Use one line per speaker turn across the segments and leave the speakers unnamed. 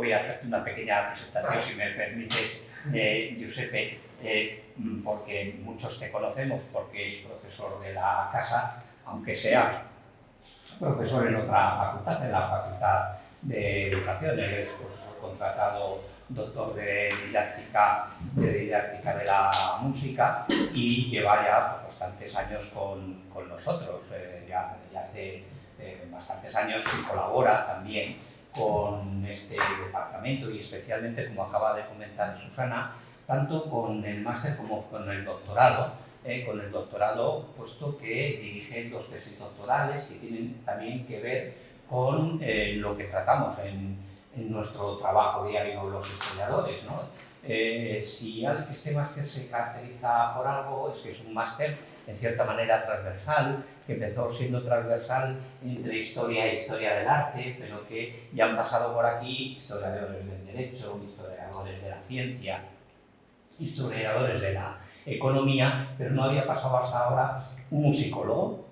voy a hacerte una pequeña presentación, si me permites, Giuseppe, porque muchos te conocemos porque es profesor de la casa, aunque sea profesor en otra facultad, en la Facultad de Educación. Él es profesor contratado, doctor de didáctica de la música, y lleva ya pues, bastantes años con nosotros. Ya hace bastantes años que colabora también con este departamento y especialmente, como acaba de comentar Susana, tanto con el máster como con el doctorado. Con el doctorado, puesto que dirige dos tesis doctorales que tienen también que ver con lo que tratamos en nuestro trabajo diario los historiadores, ¿no? Si este máster se caracteriza por algo, es que es un máster en cierta manera transversal, que empezó siendo transversal entre historia e historia del arte, pero que ya han pasado por aquí historiadores del derecho, historiadores de la ciencia, historiadores de la economía, pero no había pasado hasta ahora un musicólogo,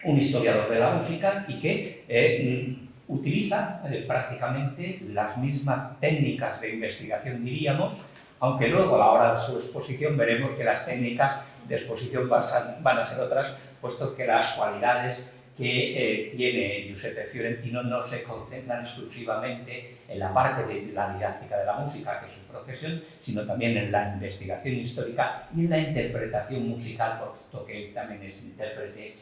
un historiador de la música, y que utiliza prácticamente las mismas técnicas de investigación, diríamos, aunque luego a la hora de su exposición veremos que las técnicas de exposición van a ser otras, puesto que las cualidades que tiene Giuseppe Fiorentino no se concentran exclusivamente en la parte de la didáctica de la música, que es su profesión, sino también en la investigación histórica y en la interpretación musical, puesto que él también es intérprete,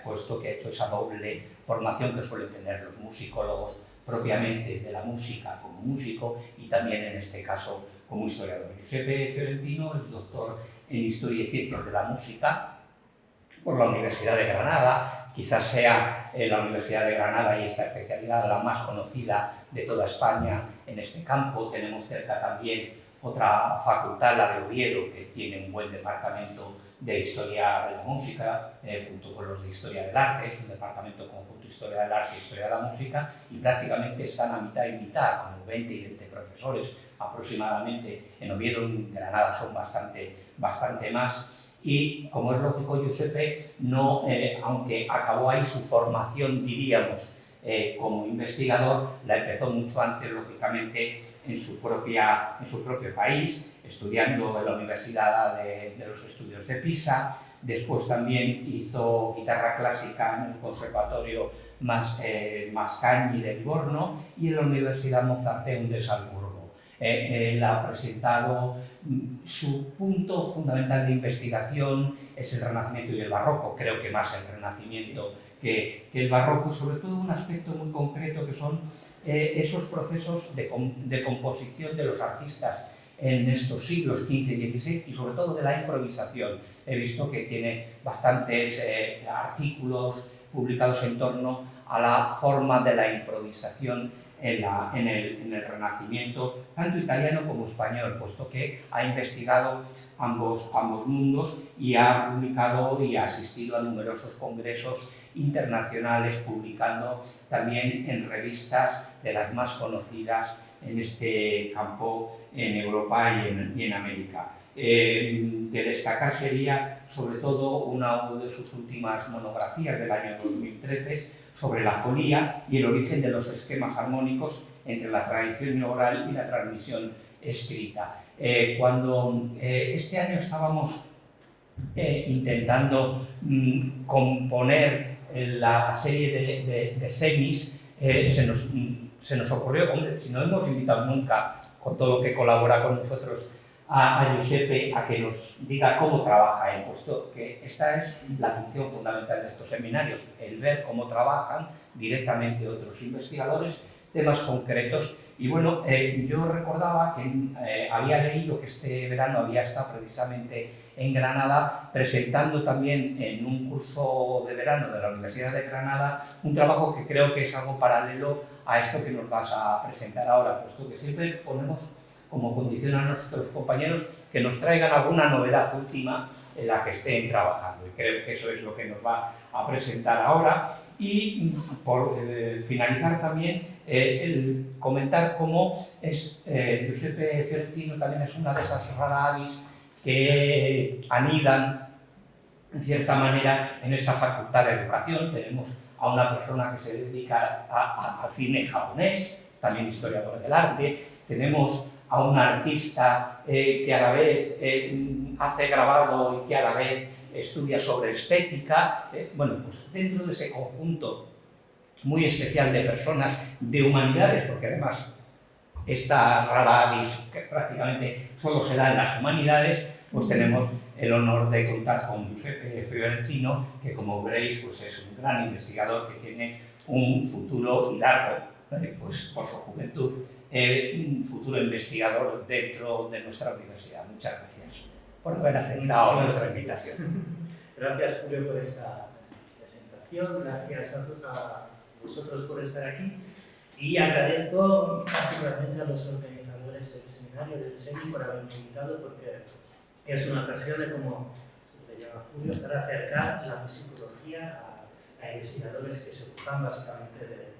puesto que ha hecho esa doble formación que suelen tener los musicólogos propiamente de la música como músico y también en este caso como historiador. Giuseppe Fiorentino es doctor en Historia y Ciencias de la Música por la Universidad de Granada. Quizás sea la Universidad de Granada y esta especialidad la más conocida de toda España en este campo. Tenemos cerca también otra facultad, la de Oviedo, que tiene un buen departamento de Historia de la Música, junto con los de Historia del Arte. Es un departamento conjunto Historia del Arte y Historia de la Música, y prácticamente están a mitad y mitad, como 20 y 20 profesores aproximadamente. En Oviedo, en Granada son bastante más. Y, como es lógico, Giuseppe, aunque acabó ahí su formación, diríamos, como investigador, la empezó mucho antes, lógicamente, en su propio país, estudiando en la Universidad de los Estudios de Pisa. Después también hizo guitarra clásica en el Conservatorio Mascagni de Livorno y en la Universidad Mozarteum de Salzburgo. Él ha presentado su punto fundamental de investigación es el Renacimiento y el Barroco, creo que más el Renacimiento que el Barroco, y sobre todo un aspecto muy concreto que son esos procesos de composición de los artistas en estos siglos XV y XVI, y sobre todo de la improvisación. He visto que tiene bastantes artículos publicados en torno a la forma de la improvisación en el Renacimiento, tanto italiano como español, puesto que ha investigado ambos mundos y ha publicado y ha asistido a numerosos congresos internacionales, publicando también en revistas de las más conocidas en este campo en Europa y en América. De destacar sería sobre todo una de sus últimas monografías del año 2013 sobre la fonía y el origen de los esquemas armónicos entre la tradición oral y la transmisión escrita. Cuando este año estábamos intentando componer la serie de semis, se nos ocurrió, hombre, si no hemos invitado nunca, con todo lo que colabora con nosotros, a Giuseppe a que nos diga cómo trabaja él, puesto que esta es la función fundamental de estos seminarios, el ver cómo trabajan directamente otros investigadores, temas concretos. Y bueno, yo recordaba que había leído que este verano había estado precisamente en Granada presentando también en un curso de verano de la Universidad de Granada un trabajo que creo que es algo paralelo a esto que nos vas a presentar ahora, puesto que siempre ponemos como condición a nuestros compañeros que nos traigan alguna novedad última en la que estén trabajando. Y creo que eso es lo que nos va a presentar ahora. Y por finalizar también, el comentar cómo Giuseppe Fiorentino también es una de esas rara avis que anidan, en cierta manera, en esta facultad de educación. Tenemos a una persona que se dedica al cine japonés, también historiador del arte. Tenemos a un artista que a la vez hace grabado y que a la vez estudia sobre estética. Bueno, pues dentro de ese conjunto muy especial de personas, de humanidades, porque además esta rara avis que prácticamente solo se da en las humanidades, pues tenemos el honor de contar con Giuseppe Fiorentino, que como veréis pues es un gran investigador que tiene un futuro y largo, pues por su juventud, un futuro investigador dentro de nuestra universidad. Muchas gracias por haber aceptado nuestra invitación.
Gracias, Julio, por esta presentación, gracias a vosotros por estar aquí y agradezco particularmente a los organizadores del seminario del SEMI por haberme invitado, porque es una ocasión de, como se llama Julio, para acercar la musicología a investigadores que se ocupan básicamente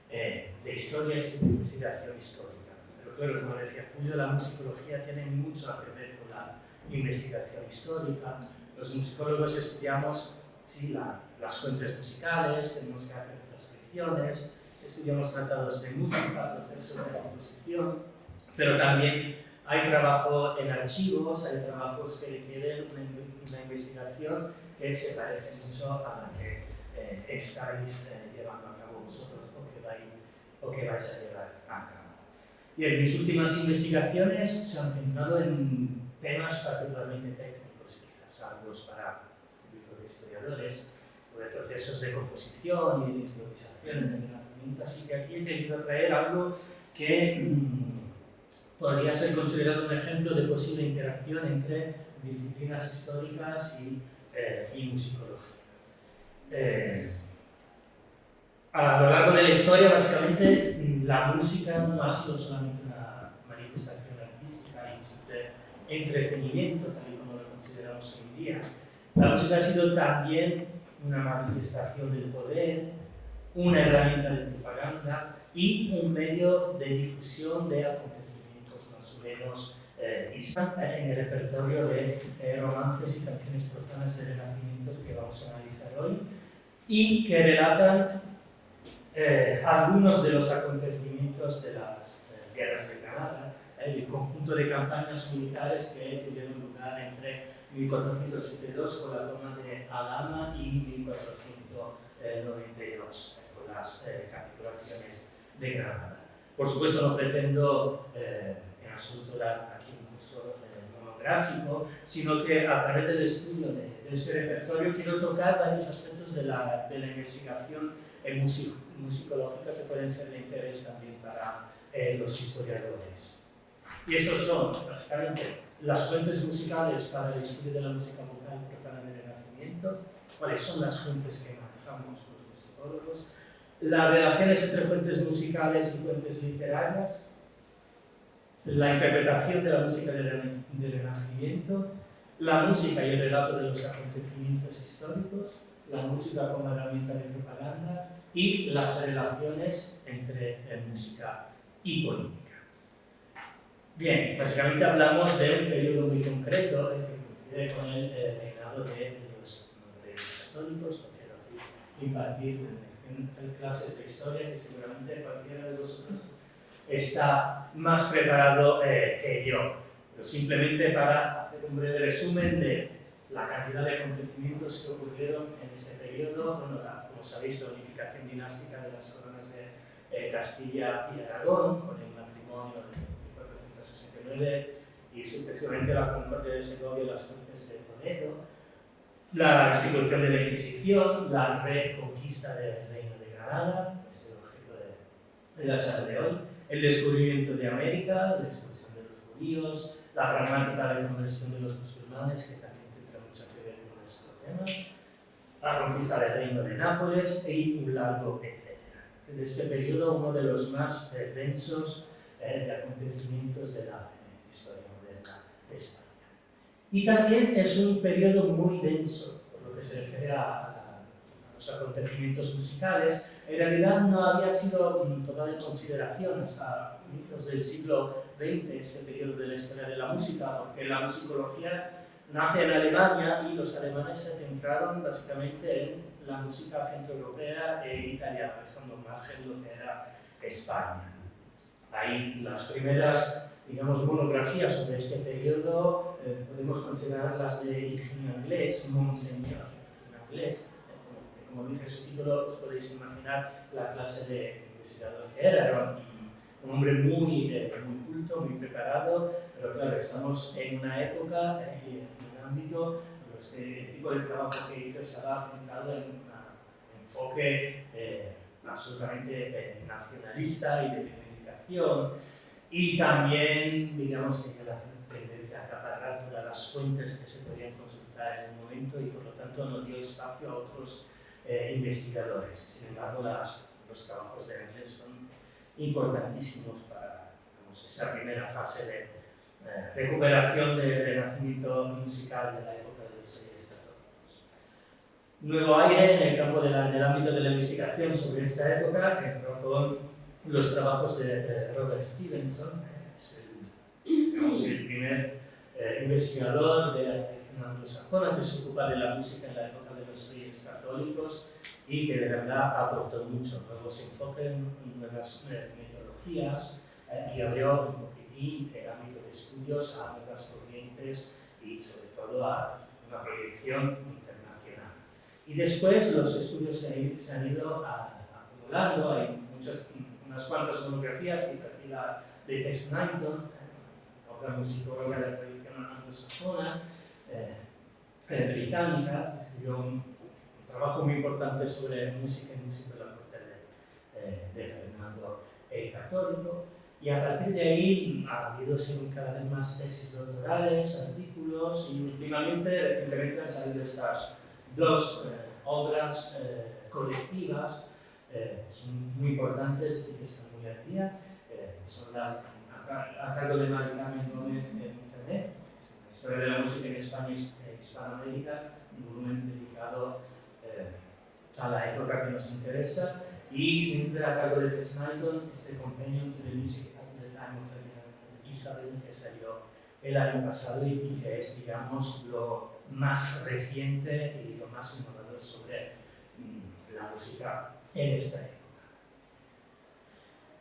de historias y de investigación histórica. Pero claro, como decía Julio, la musicología tiene mucho que ver con la investigación histórica. Los musicólogos estudiamos las fuentes musicales, tenemos que hacer transcripciones, estudiamos tratados de música, procesos de composición, pero también hay trabajo en archivos, hay trabajos que requieren una investigación que se parece mucho a la que estáis llevando a cabo vosotros o que vais a llevar a cabo. Bien, mis últimas investigaciones se han centrado en temas particularmente técnicos, quizás arduos para los historiadores, sobre procesos de composición y de improvisación en el Renacimiento, así que aquí he querido traer algo que podría ser considerado un ejemplo de posible interacción entre disciplinas históricas y musicología. A lo largo de la historia, básicamente, la música no ha sido solamente una manifestación artística y un simple entretenimiento, tal y como lo consideramos hoy en día. La música ha sido también una manifestación del poder, una herramienta de propaganda y un medio de difusión de acontecimientos más o menos en el repertorio de romances y canciones profanas del Renacimiento que vamos a analizar hoy y que relatan algunos de los acontecimientos de las guerras de Granada, el conjunto de campañas militares que tuvieron lugar entre 1472 con la toma de Alhama y 1492 con las capitulaciones de Granada. Por supuesto, no pretendo en absoluto dar aquí un curso monográfico, sino que a través del estudio de este repertorio quiero tocar varios aspectos de la investigación musicológica que pueden ser de interés también para los historiadores. Y esos son, básicamente, las fuentes musicales para el estudio de la música vocal profana del Renacimiento, cuáles son las fuentes que manejamos los musicólogos, las relaciones entre fuentes musicales y fuentes literarias, la interpretación de la música del Renacimiento, la música y el relato de los acontecimientos históricos, la música como herramienta de propaganda y las relaciones entre música y política. Bien, básicamente hablamos de un periodo muy concreto que coincide con el reinado de los reyes católicos, o quiero impartir en clases de historia que seguramente cualquiera de vosotros está más preparado que yo. Pero simplemente para hacer un breve resumen de la cantidad de acontecimientos que ocurrieron en ese periodo, bueno, como sabéis, la unificación dinástica de las coronas de Castilla y Aragón, con el matrimonio de 1469 y sucesivamente la Concordia de Segovia y las Cortes de Toledo, la institución de la Inquisición, la reconquista del Reino de Granada, que es el objeto de la charla de hoy, el descubrimiento de América, la expulsión de los judíos, la pragmática de conversión de los musulmanes, que también tendrá mucho que ver con nuestro tema, la conquista del Reino de Nápoles y un largo etcétera. De este periodo, uno de los más densos de acontecimientos de la historia moderna de España. Y también es un periodo muy denso, por lo que se refiere a los acontecimientos musicales. En realidad no había sido tomado en consideración hasta inicios del siglo XX, este periodo de la historia de la música, porque la musicología nace en Alemania y los alemanes se centraron básicamente en la música centroeuropea e italiana, dejando margen lo que era España. Hay las primeras, digamos, monografías sobre este periodo, podemos considerarlas de ingenio inglés, Monseigneur inglés. Como dice su título, os podéis imaginar la clase de investigador que era un hombre muy culto, muy preparado, pero claro, estamos en una época y en un ámbito en los que el tipo de trabajo que hizo estaba centrado en un enfoque absolutamente nacionalista y de reivindicación, y también, digamos, tenía la tendencia a acaparar todas las fuentes que se podían consultar en el momento y por lo tanto no dio espacio a otros investigadores. Sin embargo, los trabajos de Engels son importantísimos para, digamos, esa primera fase de recuperación del renacimiento musical de la época de los Reyes Católicos. Nuevo aire en el campo del ámbito de la investigación sobre esta época entró con los trabajos de Robert Stevenson, es el primer investigador de la tradición anglosajona que se ocupa de la música en la época de los Reyes Católicos y que de verdad aportó mucho, nuevos enfoques, nuevas metodologías y abrió un poquitín el ámbito de estudios a nuevas corrientes y sobre todo a una proyección internacional. Y después los estudios se han ido acumulando, hay unas cuantas monografías, y la de Tess Knighton, otra musicóloga de la tradición anglosajona, británica, escribió un trabajo muy importante sobre música y música de la corte de Fernando el Católico, y a partir de ahí ha habido cada vez más tesis doctorales, artículos, y recientemente han salido estas dos obras colectivas, son muy importantes y que están muy al día, son a cargo de Mari Carmen Gómez en Internet, la historia de la música en España e Hispanoamérica, un volumen dedicado a la época que nos interesa, y siempre a cargo de Tess Knighton, este Companion to the Music at the Time of Ferdinand Isabel, que salió el año pasado y que es, digamos, lo más reciente y lo más innovador sobre la música en esta época.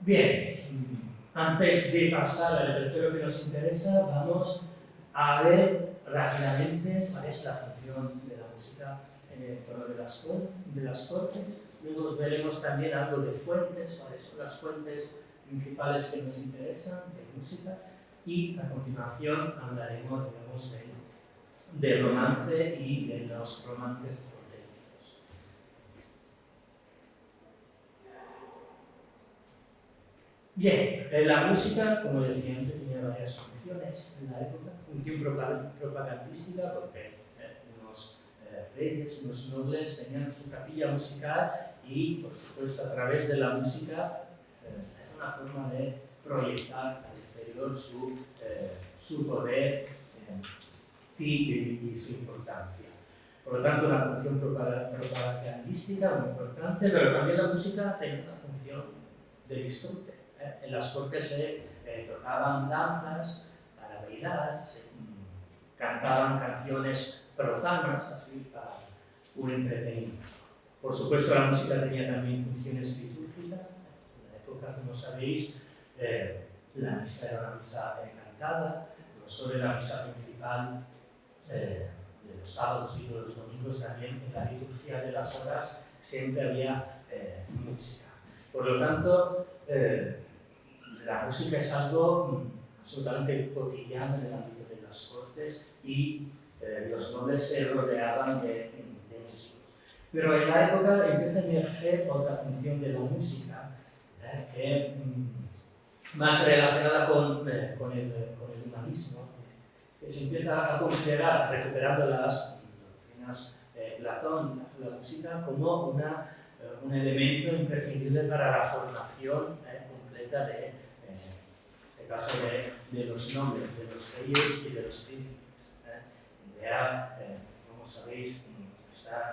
Bien, antes de pasar al repertorio que nos interesa, vamos a ver rápidamente cuál es la función de la música en el entorno de las cortes. Luego veremos también algo de fuentes, cuáles son las fuentes principales que nos interesan de música, y a continuación hablaremos, digamos, del romance y de los romances fronterizos. Bien, la música, como decía antes, tenía varias funciones en la época. Función propagandística, porque unos reyes, unos nobles tenían su capilla musical y, por supuesto, a través de la música es una forma de proyectar al exterior su poder y su importancia. Por lo tanto, una función propagandística muy importante, pero también la música tenía una función de disfrute. En las cortes se tocaban danzas para bailar, se cantaban canciones profanas, así para un entretenimiento. Por supuesto, la música tenía también funciones litúrgicas. En la época, como sabéis, la misa era una misa cantada, pero sobre la misa principal de los sábados y de los domingos también en la liturgia de las horas siempre había música. Por lo tanto, la música es algo absolutamente cotidiano en el ámbito de las cortes y los nobles se rodeaban de músicos. Pero en la época empieza a emerger otra función de la música, que más relacionada con el humanismo, que se empieza a considerar, recuperando las doctrinas platónicas, la música como un elemento imprescindible para la formación completa de, en este caso, de los nobles, de los reyes y de los príncipes. Idea, como sabéis,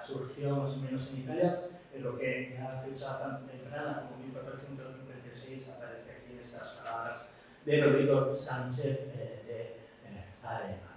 surgió más o menos en Italia, pero que ya a fecha tan temprana como 1456 aparece aquí en estas palabras de Rodrigo Sánchez de Arevalo.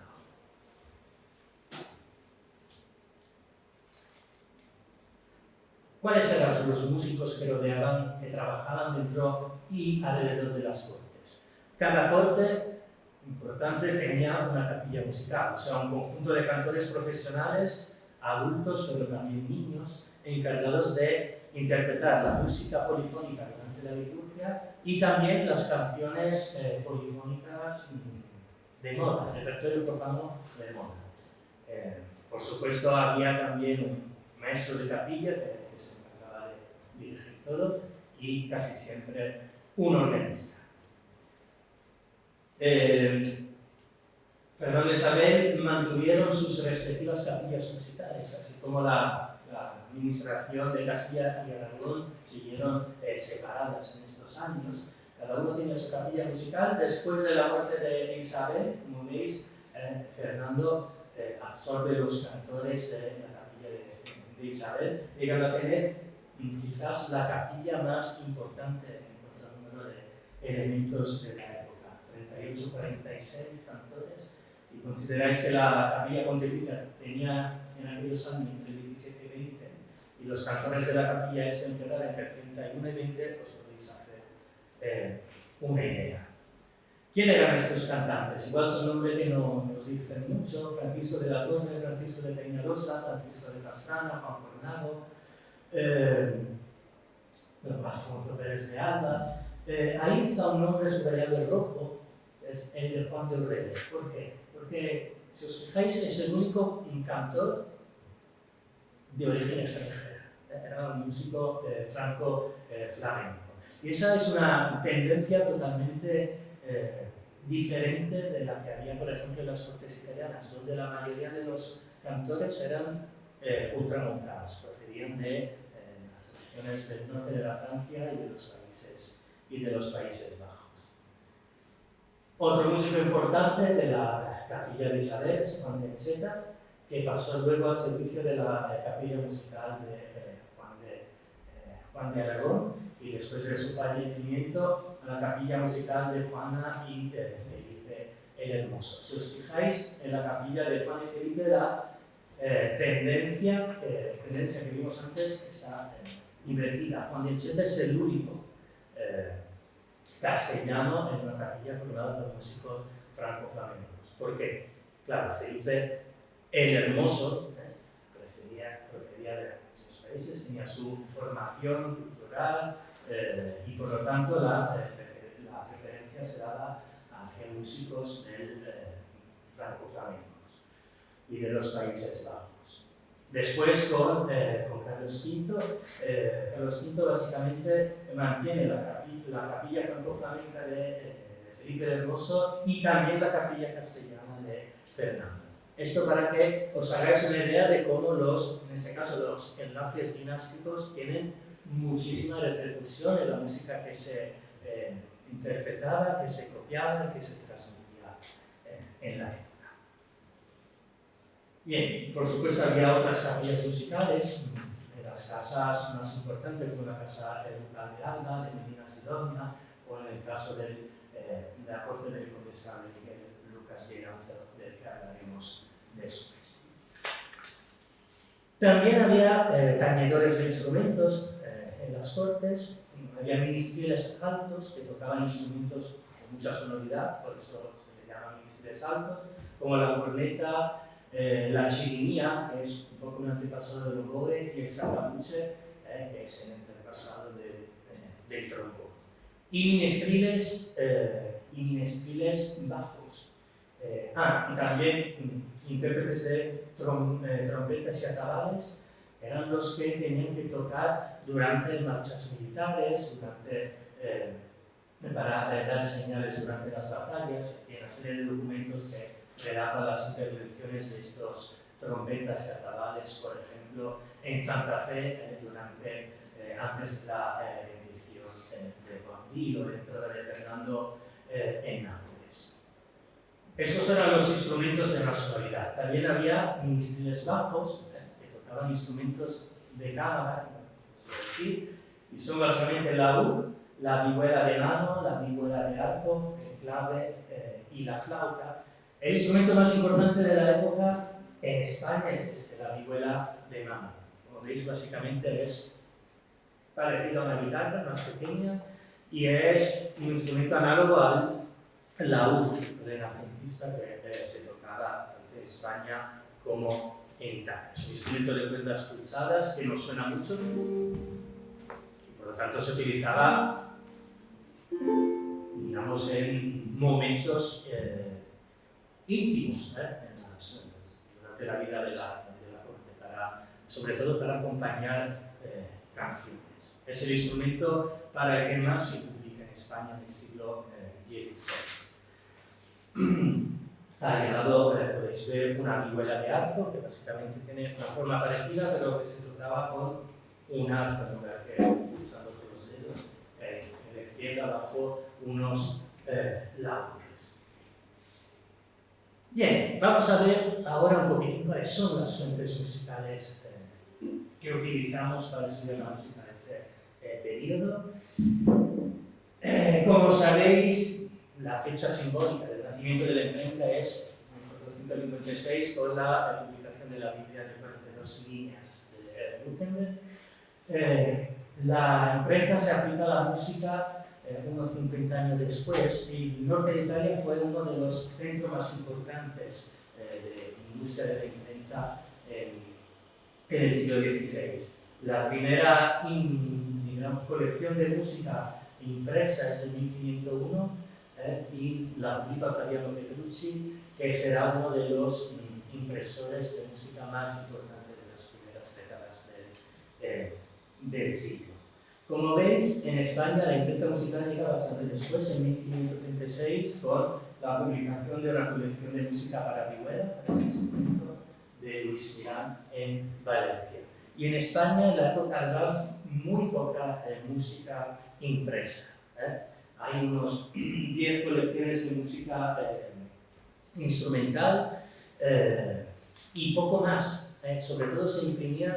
¿Cuáles eran los músicos que rodeaban, que trabajaban dentro y alrededor de las cortes? Cada corte, importante, tenía una capilla musical, o sea, un conjunto de cantores profesionales, adultos, pero también niños, encargados de interpretar la música polifónica durante la liturgia y también las canciones polifónicas de moda, el repertorio profano de moda. Por supuesto, había también un maestro de capilla que se encargaba de dirigir todo y casi siempre un organista. Fernando e Isabel mantuvieron sus respectivas capillas musicales, así como la administración de Castilla y Aragón siguieron separadas en estos años. Cada uno tenía su capilla musical. Después de la muerte de Isabel, como veis, Fernando absorbe los cantores de la capilla de Isabel, llegando a tener quizás la capilla más importante en cuanto al número de elementos de la época, 38, 46 cantores. Si consideráis que la capilla pontificia tenía en aquellos años entre 17 y 20 y los cantores de la capilla es encerrada entre 31 y 20, os podéis hacer una idea. ¿Quién eran estos cantantes? Igual son nombres que no nos dicen mucho: Francisco de la Torre, Francisco de Peñalosa, Francisco de Pastrana, Juan Cornado, Alfonso Pérez de Alba. Ahí está un nombre subrayado en rojo, es el de Juan de Urrede. ¿Por qué? Porque, si os fijáis, es el único cantor de origen extranjero. Era un músico franco-flamenco. Y esa es una tendencia totalmente diferente de la que había, por ejemplo, en las cortes italianas, donde la mayoría de los cantores eran ultramontanos, procedían de las regiones del norte de la Francia y de los Países Bajos. Otro músico importante de la capilla de Isabel es Juan de Ancheta, que pasó luego al servicio de la capilla musical de Juan de Aragón, y después de su fallecimiento a la capilla musical de Juana y Felipe el Hermoso. Si os fijáis, en la capilla de Juan y Felipe la tendencia que vimos antes está invertida. Juan de Ancheta es el único castellano en una capilla formada por músicos franco-flamencos. ¿Por qué? Claro, Felipe el Hermoso procedía de los países, tenía su formación cultural y por lo tanto la preferencia se daba hacia músicos franco-flamencos y de los Países Bajos. Después con Carlos V, Carlos V básicamente mantiene la capilla franco-flamenca de Felipe el Hermoso y también la capilla castellana de Fernando. Esto para que os hagáis una idea de cómo en este caso, los enlaces dinásticos tienen muchísima repercusión en la música que se interpretaba, que se copiaba y que se transmitía en la época. Bien, por supuesto había otras capillas musicales, en las casas más importantes como la casa ducal de Alba, de Medina Sidonia, o en el caso de la corte del condestable Miguel Lucas de Iranzo, del que hablaremos después. También había tañedores de instrumentos en las cortes, había ministriles altos que tocaban instrumentos con mucha sonoridad, por eso se le llama ministriles altos, como la corneta, la chirimía, que es un poco un antepasado del oboe, y el sacabuche, que es el antepasado del trombón. Y ministriles bajos. Y también intérpretes de trompetas y atabales eran los que tenían que tocar durante marchas militares, para dar señales durante las batallas. Hay una serie de documentos que relatan las intervenciones de estos trompetas y atabales, por ejemplo, en Santa Fe, antes de la bendición de Juan Pío, o la entrada de Fernando en Nápoles. Estos eran los instrumentos de nacionalidad. También había ministriles bajos, que tocaban instrumentos de cámara, y son básicamente la ud, la vihuela de mano, la vihuela de arco, el clave y la flauta. El instrumento más importante de la época en España es la vihuela de mano. Como veis, básicamente es parecido a una guitarra, más pequeña, y es un instrumento análogo al laúd renacentista que se tocaba tanto en España como en Italia. Es un instrumento de cuerdas pulsadas que no suena mucho y por lo tanto se utilizaba, digamos, en momentos íntimos, durante la vida de la corte, sobre todo para acompañar canciones. Es el instrumento para el que más se publica en España en el siglo XVI. Ha llegado, podéis ver, una vihuela de arco, que básicamente tiene una forma parecida, pero que se tocaba con un arco, que pulsando con los dedos, en la izquierda bajo unos laudes. Bien, vamos a ver ahora un poquitín cuáles son las fuentes musicales que utilizamos para estudiar la música de este periodo. Como sabéis, la fecha simbólica del nacimiento de la imprenta es 1456 con la publicación de la Biblia de 42 líneas de Gutenberg. La imprenta se aplica a la música unos 50 años después, y el norte de Italia fue uno de los centros más importantes de industria de la imprenta en el siglo XVI. La primera colección de música impresa es en 1501 y la publica Ottaviano Petrucci, que será uno de los impresores de música más importantes de las primeras décadas del siglo. Como veis, en España la imprenta musical llega bastante después, en 1536, con la publicación de una colección de música para vihuela, para ese instrumento, de Luis Milán en Valencia. Y en España en la época habrá muy poca música impresa. Hay unos 10 colecciones de música instrumental y poco más. Sobre todo se imprimían,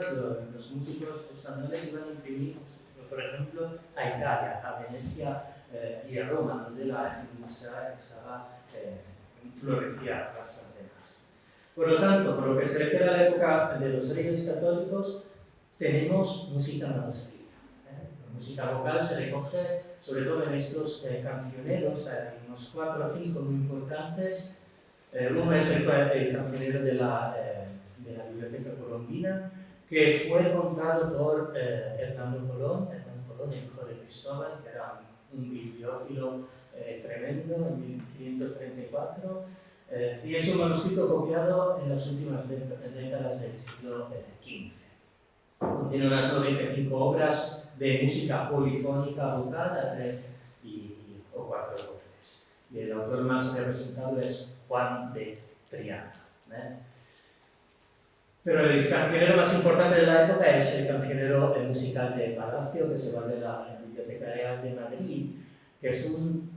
los músicos españoles iban a imprimir, por ejemplo, a Italia, a Venecia y a Roma, donde la industria florecía bastante más. Por lo tanto, por lo que se refiere a la época de los reyes católicos, tenemos música manuscrita. La música vocal se recoge sobre todo en estos cancioneros, hay unos 4 o 5 muy importantes. Uno es el cancionero de la Biblioteca Colombina, que fue comprado por Hernando Colón, el hijo de Cristóbal, que era un bibliófilo tremendo, en 1534, y es un manuscrito copiado en las últimas décadas del siglo XV. Contiene unas 95 obras de música polifónica vocal a 3 o 4 voces. Y el autor más representado es Juan de Triana. Pero el cancionero más importante de la época es el cancionero musical de Palacio, que se va de la Biblioteca Real de Madrid, que es un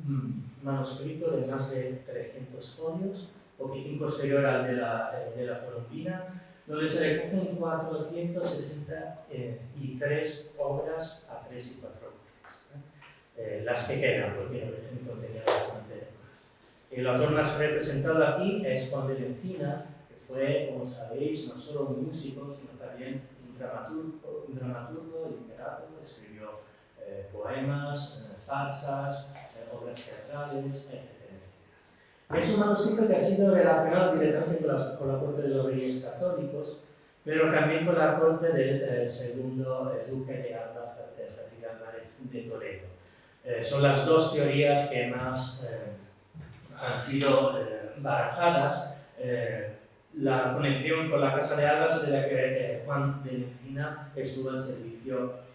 manuscrito de más de 300 folios, poquitín posterior al de la Colombina, donde se recogen 463 obras a 3 y 4 voces. Las que quedan, porque el contenido bastante más. El autor más representado aquí es Juan de la Encina, que fue, como sabéis, no solo un músico, sino también un dramaturgo, literato, escribió poemas, farsas, obras teatrales, etc. Es un manuscrito que ha sido relacionado directamente con la corte de los reyes católicos, pero también con la corte del segundo duque de Alba, Federico Álvarez de Toledo. Son las dos teorías que más han sido barajadas. La conexión con la Casa de Alba, de la que Juan de la Encina estuvo al servicio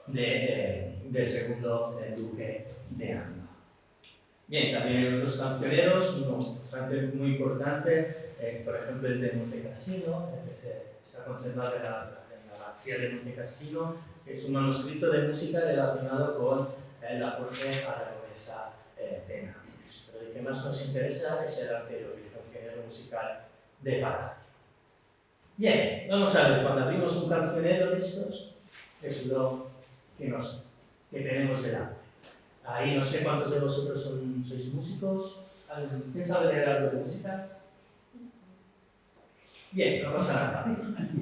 del segundo duque de Alba. Bien, también hay otros cancioneros, uno bastante muy importante, por ejemplo el de Montecassino, que está conservado en la abadía de Montecassino, que es un manuscrito de música relacionado con la corte aragonesa de Nápoles. Pero el que más nos interesa es el anterior, el cancionero musical de Palacio. Bien, vamos a ver, cuando abrimos un cancionero de estos, es lo que tenemos delante. Ahí no sé cuántos de vosotros sois músicos. ¿Quién sabe leer algo de música? Bien, no pasa nada.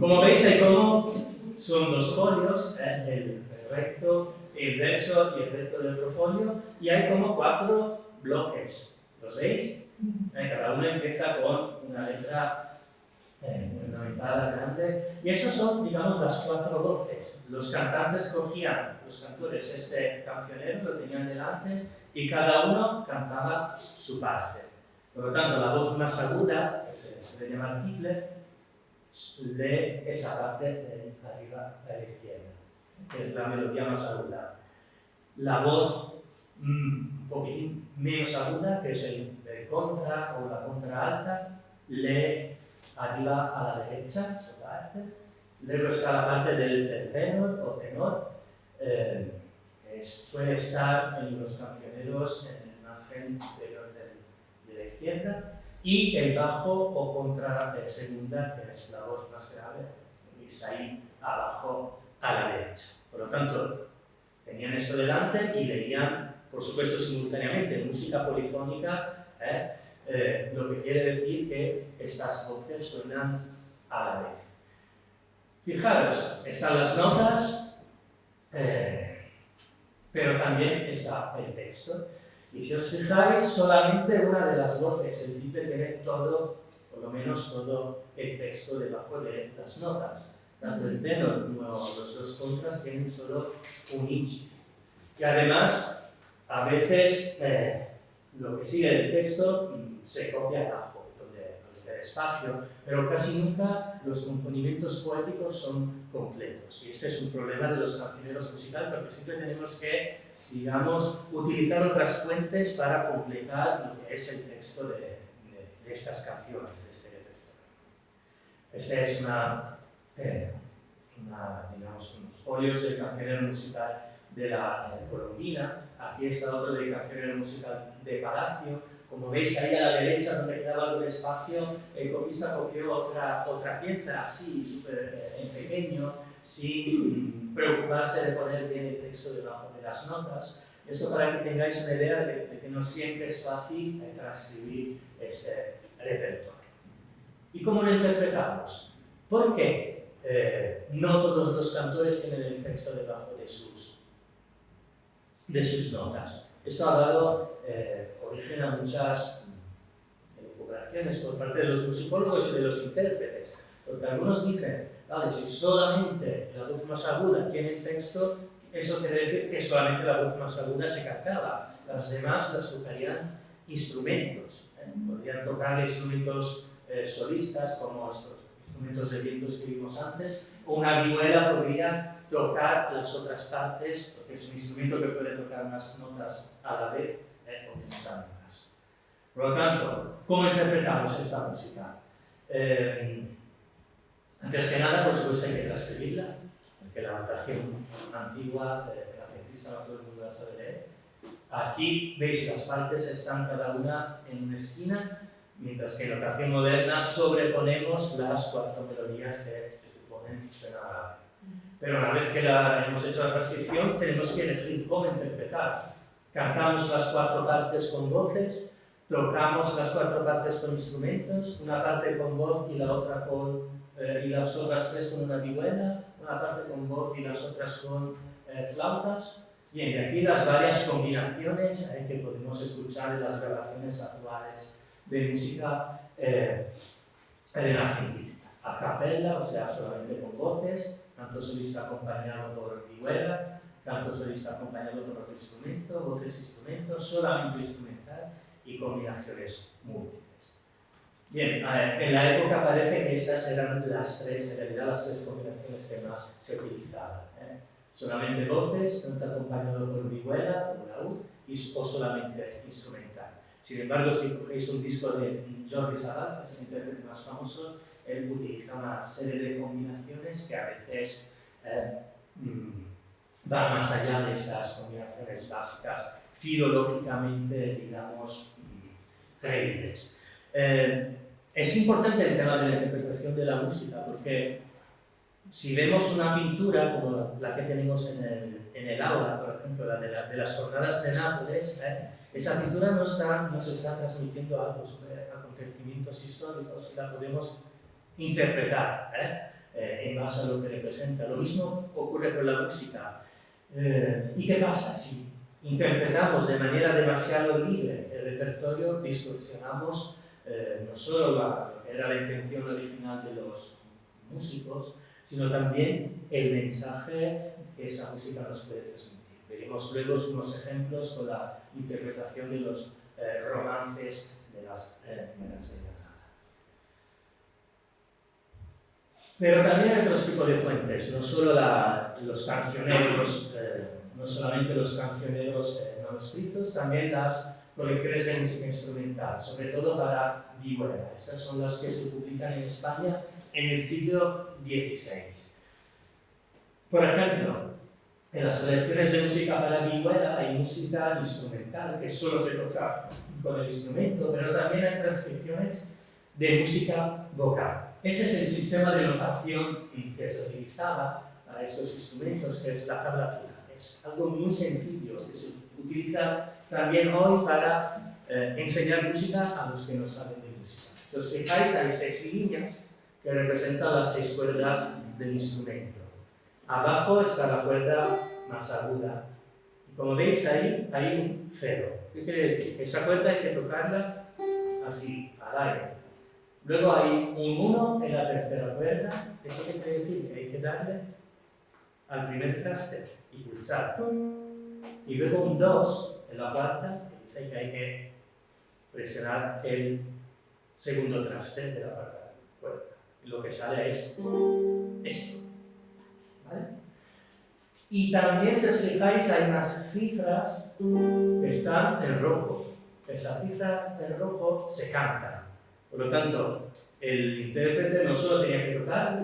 Como veis, hay como son dos folios, el recto, el verso y el recto del otro folio, y hay como 4 bloques. ¿Los veis? Cada uno empieza con una letra ornamentada grande, y esos son, digamos, las 4 voces. Los cantantes cogían, los cantores, este cancionero, lo tenían delante, y cada uno cantaba su parte. Por lo tanto, la voz más aguda, que se suele llamar tiple, lee esa parte de arriba a la izquierda, que es la melodía más aguda. La voz un poquitín menos aguda, que es el contra o la contra alta, lee arriba a la derecha, esa parte. Luego está la parte del tenor o tenor, que suele estar en los cancioneros en el margen inferior de la izquierda, y el bajo o contra segunda, que es la voz más grave, que es ahí abajo a la derecha. Por lo tanto, tenían esto delante y leían, por supuesto, simultáneamente, música polifónica, lo que quiere decir que estas voces suenan a la vez. Fijaros, están las notas, pero también está el texto. Y si os fijáis, solamente una de las voces, el tiple, tiene todo, por lo menos todo el texto debajo de las notas. Tanto el tenor como los dos contras tienen solo un incipit. Y además, a veces lo que sigue el texto se copia abajo, donde queda espacio, pero casi nunca los componimientos poéticos son completos. Y este es un problema de los cancioneros musicales, porque siempre tenemos que, digamos, utilizar otras fuentes para completar lo que es el texto de estas canciones, de este repertorio. Esta es digamos, unos folios del cancionero musical de la Colombina. Aquí está otro del cancionero musical de Palacio. Como veis ahí a la derecha, donde quedaba algo de espacio, el copista copió otra pieza así, súper en pequeño, sin preocuparse de poner bien el texto debajo de las notas. Esto para que tengáis una idea de que no siempre es fácil transcribir este repertorio. ¿Y cómo lo interpretamos? ¿Por qué no todos los cantores tienen el texto debajo de sus notas? Esto ha dado origen a muchas elucubraciones por parte de los musicólogos y de los intérpretes, porque algunos dicen, vale, si solamente la voz más aguda tiene el texto, eso quiere decir que solamente la voz más aguda se cantaba, las demás las tocarían instrumentos, podrían tocar instrumentos solistas como estos instrumentos de vientos que vimos antes, o una vihuela podría tocar las otras partes, porque es un instrumento que puede tocar más notas a la vez, utilizándolas. Por lo tanto, ¿cómo interpretamos esta música? Antes que nada, por supuesto, hay que transcribirla, porque la notación antigua, renacentista, no todo el mundo la sabe leer. Aquí veis las partes están cada una en una esquina, mientras que en notación moderna sobreponemos las 4 melodías que se suponen suenan a la vez. Pero una vez que hemos hecho la transcripción, tenemos que elegir cómo interpretar. Cantamos las 4 partes con voces, tocamos las 4 partes con instrumentos, una parte con voz y la otra y las otras 3 con una vihuela, una parte con voz y las otras con flautas. Bien, y aquí las varias combinaciones que podemos escuchar en las grabaciones actuales de música renacentista. A capella, o sea, solamente con voces, canto solista acompañado por vihuela, canto solista acompañado por otro instrumento, voces instrumentos, solamente instrumental y combinaciones múltiples. Bien, en la época parece que estas eran las 3, en realidad las 3 combinaciones que más se utilizaban. Solamente voces, canto acompañado por vihuela o laúd, o solamente instrumental. Sin embargo, si cogéis un disco de Jordi Savall, que es el intérprete más famoso, él utiliza una serie de combinaciones que a veces van más allá de estas combinaciones básicas, filológicamente, digamos, creíbles. Es importante el tema de la interpretación de la música, porque si vemos una pintura como la que tenemos en el aula, por ejemplo, la de las jornadas de Nápoles, esa pintura nos está transmitiendo algo sobre acontecimientos históricos y la podemos interpretar. en base a lo que representa. Lo mismo ocurre con la música. ¿Y qué pasa si interpretamos de manera demasiado libre el repertorio? Distorsionamos no solo lo que era la intención original de los músicos, sino también el mensaje que esa música nos puede transmitir. Veremos luego unos ejemplos con la interpretación de los romances de las Granada. Pero también hay otros tipos de fuentes, no solo los cancioneros, no solamente los cancioneros manuscritos, también las colecciones de música instrumental, sobre todo para vihuela. Estas son las que se publican en España en el siglo XVI. Por ejemplo, en las colecciones de música para vihuela hay música instrumental, que solo se toca con el instrumento, pero también hay transcripciones de música vocal. Ese es el sistema de notación que se utilizaba para estos instrumentos, que es la tablatura. Es algo muy sencillo, que se utiliza también hoy para enseñar música a los que no saben de música. Si os fijáis, hay 6 líneas que representan las 6 cuerdas del instrumento. Abajo está la cuerda más aguda. Y como veis ahí, hay un 0. ¿Qué quiere decir? Esa cuerda hay que tocarla así, al aire. Luego hay un 1 en la tercera cuerda. ¿Eso qué quiere decir? Que hay que darle al primer traste y pulsar. Y luego un 2 en la cuarta, que dice que hay que presionar el segundo traste de la cuarta cuerda. Y lo que sale es esto. ¿Vale? Y también, si os fijáis, hay unas cifras que están en rojo. Esa cifra en rojo se canta. Por lo tanto, el intérprete no solo tenía que tocar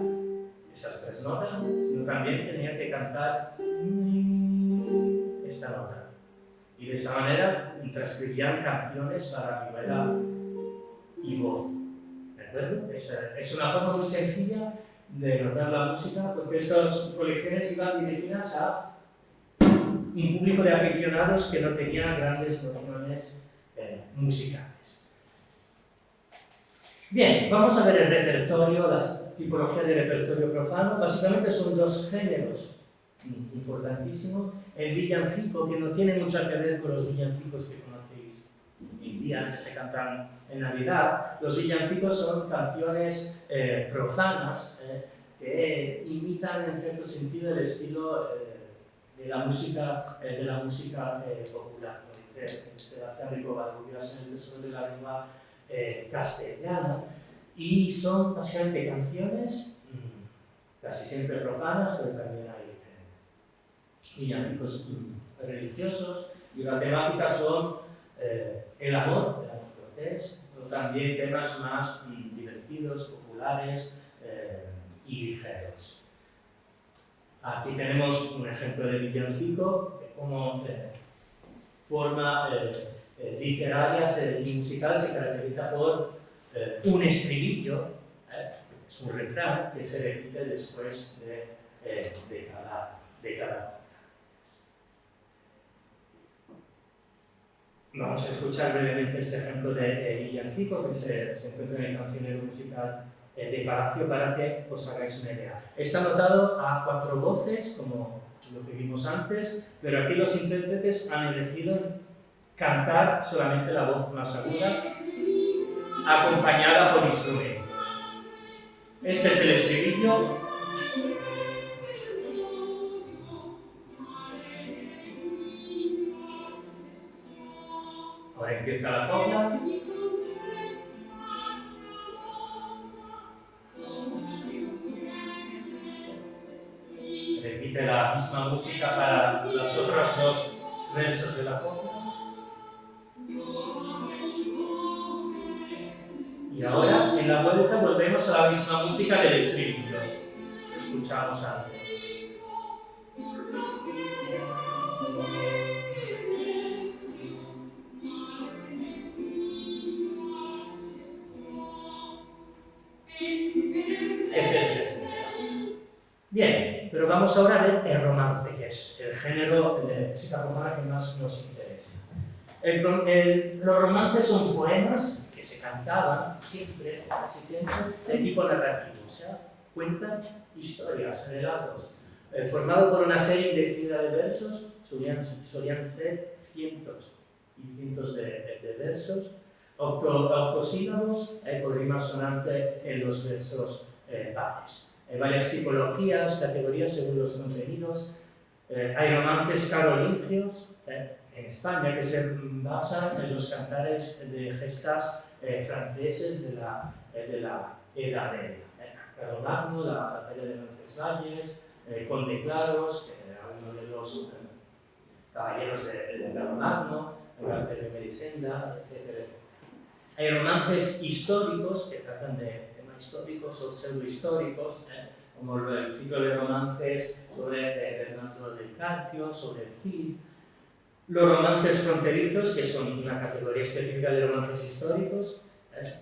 esas 3 notas, sino también tenía que cantar esta nota. Y de esa manera transcribían canciones para vihuela y voz. ¿De acuerdo? Es una forma muy sencilla de notar la música, porque estas colecciones iban dirigidas a un público de aficionados que no tenían grandes nociones musicales. Bien, vamos a ver el repertorio, la tipología de repertorio profano. Básicamente son 2 géneros importantísimos. El villancico, que no tiene mucho que ver con los villancicos que conocéis hoy en día, que se cantan en Navidad. Los villancicos son canciones profanas que imitan en cierto sentido el estilo de la música popular. Como dice Sebastián Rico Valduvias en el Tesoro de la Lengua castellana, y son básicamente canciones casi siempre profanas, pero también hay villancicos religiosos, y la temática son el amor cortés, pero también temas más divertidos, populares y ligeros. Aquí tenemos un ejemplo de villancico, como forma literaria y musical se caracteriza por un estribillo, es un refrán que se repite después de cada. Vamos a escuchar brevemente este ejemplo de villancico que se encuentra en el cancionero musical de Palacio para que os hagáis una idea. Está anotado a 4 voces, como lo que vimos antes, pero aquí los intérpretes han elegido cantar solamente la voz más aguda, acompañada por instrumentos. Este es el estribillo. Ahora empieza la copla. Repite la misma música para los otros 2 versos de la copla. Y ahora, en la vuelta, volvemos a la misma música del estribillo que escuchamos antes. Bien, pero vamos ahora a ver el romance, que es el género de música profana que más nos interesa. Los romances son poemas que se cantaban siempre, casi siempre, de tipo narrativo. O sea, cuentan historias, relatos, formado por una serie indefinida de versos, solían ser cientos y cientos de versos, octosílabos con rima sonante en los versos pares. Hay varias tipologías, categorías según los contenidos. Hay romances carolingios en España que se basan en los cantares de gestas franceses de la Edad Media. Carlomagno, la batalla de Roncesvalles, Conde Claros, que era uno de los caballeros de Carlomagno, García de Melisenda, etc. Hay romances históricos que tratan de temas históricos o pseudohistóricos, como el ciclo de romances sobre Bernardo del Carpio, sobre el Cid. Los romances fronterizos, que son una categoría específica de romances históricos,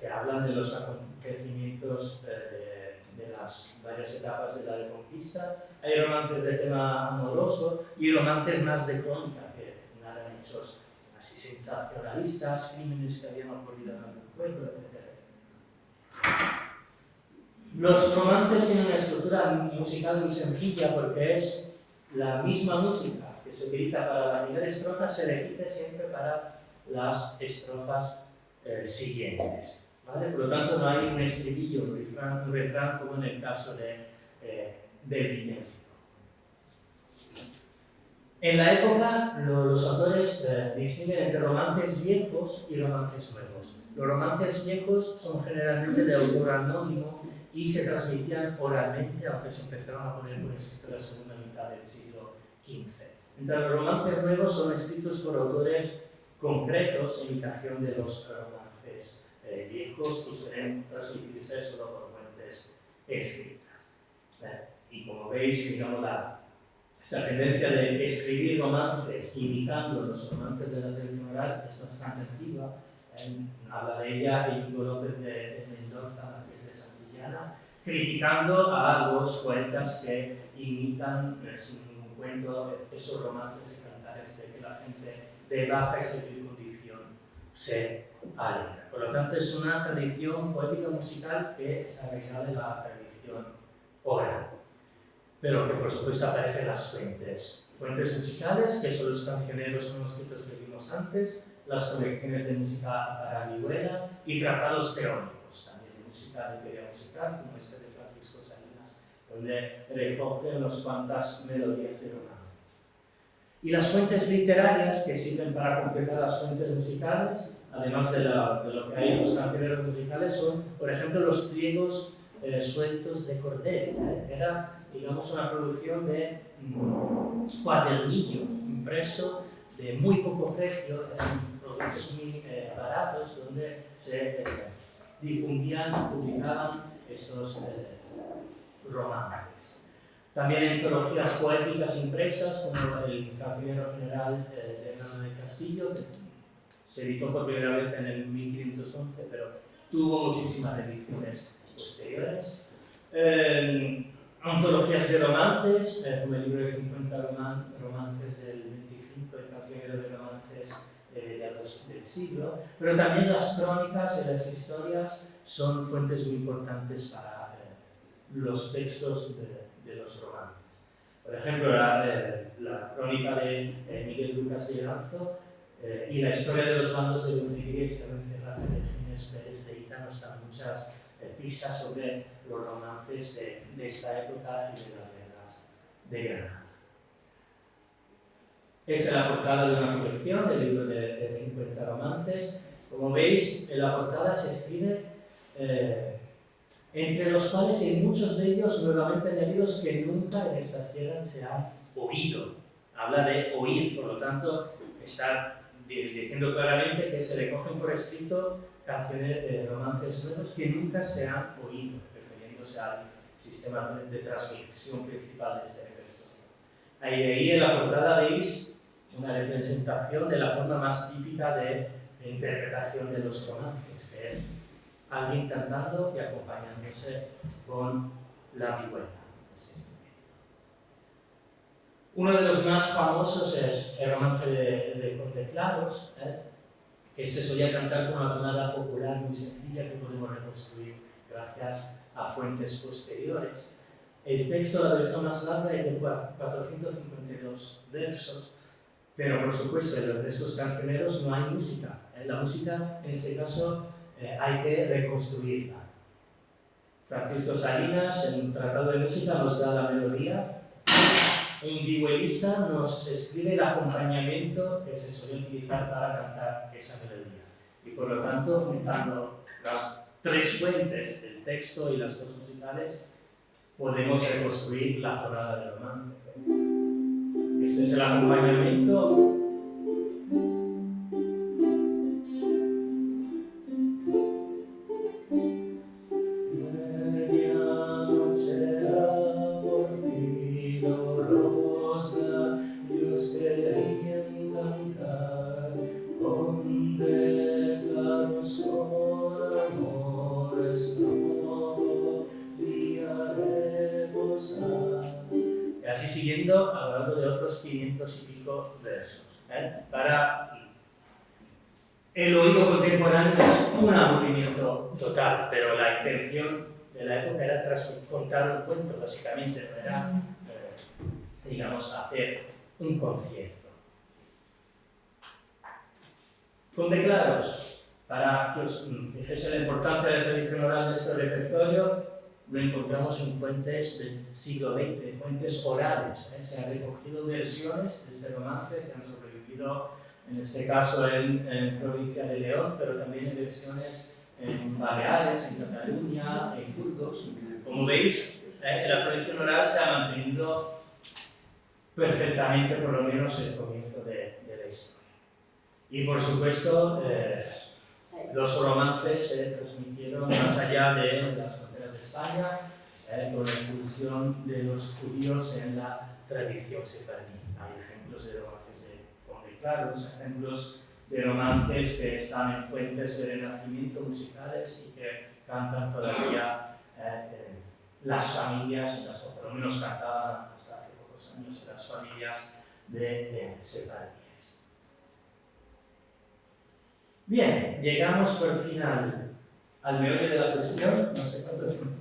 que hablan de los acontecimientos de las varias etapas de la Reconquista. Hay romances de tema amoroso y romances más de crónica, que narran hechos así sensacionalistas, crímenes que habían ocurrido en algún pueblo, etc. Los romances tienen una estructura musical muy sencilla porque es la misma música que se utiliza para la primera estrofa, se repite siempre para las estrofas siguientes. ¿Vale? Por lo tanto, no hay un estribillo, un refrán como en el caso del villancico. En la época, los autores distinguen entre romances viejos y romances nuevos. Los romances viejos son generalmente de autor anónimo y se transmitían oralmente, aunque se empezaron a poner por escrito en la segunda mitad del siglo XV. Entre los romances nuevos son escritos por autores concretos, en imitación de los romances viejos, y suelen transmitirse solo por fuentes escritas. Y como veis, digamos, esta tendencia de escribir romances imitando los romances de la tradición oral es bastante antigua. Habla de ella Íñigo López de Mendoza, Marqués de Santillana, criticando a los poetas que imitan sin ningún cuento esos romances y cantares de que la gente de baja y servil condición se alegra. Por lo tanto, es una tradición poética musical que es arraigada de la tradición oral, pero que por supuesto aparecen las fuentes musicales, que son los cancioneros manuscritos que vimos antes, las colecciones de música para vihuela y tratados teóricos, también de música de teoría musical, como este de Francisco Salinas, donde recoge unas cuantas melodías de romance. Y las fuentes literarias, que sirven para completar las fuentes musicales, además de lo que hay en los cancioneros musicales, son, por ejemplo, los pliegos sueltos de Cordel. Era, digamos, una producción de cuadernillo impreso de muy poco precio, eran productos muy baratos, donde se difundían, publicaban estos romances. También antologías poéticas impresas, como el Cancionero General de Hernando de Castillo, que se editó por primera vez en el 1511, pero tuvo muchísimas ediciones posteriores. Antologías de romances, como el libro de 50 romances del 25, el Cancionero de Romances del siglo, pero también las crónicas y las historias son fuentes muy importantes para los textos de los romances. Por ejemplo, la crónica de Miguel Lucas de Leranzo y la historia de los bandos de Luciríguez que Vencerrate de Ginés Pérez de Ita nos dan muchas pistas sobre los romances de esta época y de las guerras de Granada. Esta es la portada de una colección del libro de 50 romances. Como veis, en la portada se escribe entre los cuales hay muchos de ellos nuevamente añadidos que nunca en estas tierras se han oído. Habla de oír, por lo tanto, está diciendo claramente que se recogen por escrito canciones, romances nuevos que nunca se han oído, refiriéndose al sistema de transmisión principal de este repertorio. Ahí en la portada veis una representación de la forma más típica de interpretación de los romances, que es alguien cantando y acompañándose con la vihuela. Uno de los más famosos es el romance de Conde Claros, que se solía cantar con una tonada popular muy sencilla que podemos reconstruir gracias a fuentes posteriores. El texto, la versión más larga, es de 452 versos, pero por supuesto en los textos cancioneros no hay música. La música, en este caso, hay que reconstruirla. Francisco Salinas, en un tratado de música, nos da la melodía. Un vihuelista nos escribe el acompañamiento que se suele utilizar para cantar esa melodía. Y por lo tanto, juntando las tres fuentes, el texto y las dos musicales, podemos reconstruir la tonada del romance. Este es el acompañamiento. Siguiendo, hablando de otros 500 y pico versos. Para el oído contemporáneo es un aburrimiento total, pero la intención de la época era contar un cuento, básicamente, no era, digamos, hacer un concierto. Con declaros, para que os fijéis la importancia de la tradición oral de este repertorio, lo encontramos en fuentes del siglo XX, fuentes orales. Se han recogido versiones de este romance que han sobrevivido, en este caso en provincia de León, pero también en versiones en Baleares, en Cataluña, en Burgos. Como veis, la tradición oral se ha mantenido perfectamente, por lo menos el comienzo de la historia. Y por supuesto, los romances se transmitieron más allá de las fronteras de España, con la expulsión de los judíos en la tradición sefardí. Hay ejemplos de romances con declaros, ejemplos de romances que están en fuentes de renacimiento musicales y que cantan todavía las familias, o por lo menos cantaban hasta hace pocos años las familias de sefardíes. Bien, llegamos por fin al meollo de la cuestión. No sé cuánto tiempo.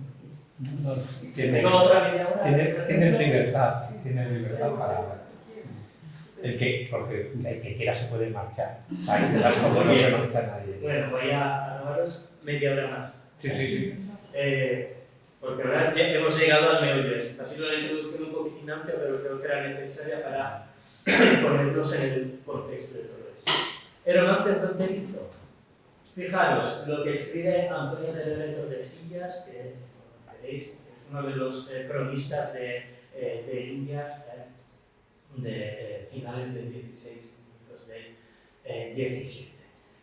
¿Tengo otra media hora?
Tienes libertad para... porque el que quiera se puede marchar. Ahí te das como no se marcha nadie.
Bueno, voy a robaros media hora más.
Sí.
Porque ahora ya hemos llegado al meollo. Ha sido una introducción un poquitín amplia, pero creo que era necesaria para ponernos en el contexto de todo esto. El romance fronterizo. Fijaros, lo que escribe Antonio de Tordesillas, que conoceréis, es uno de los cronistas de Indias de finales del 16 y comienzos del 17.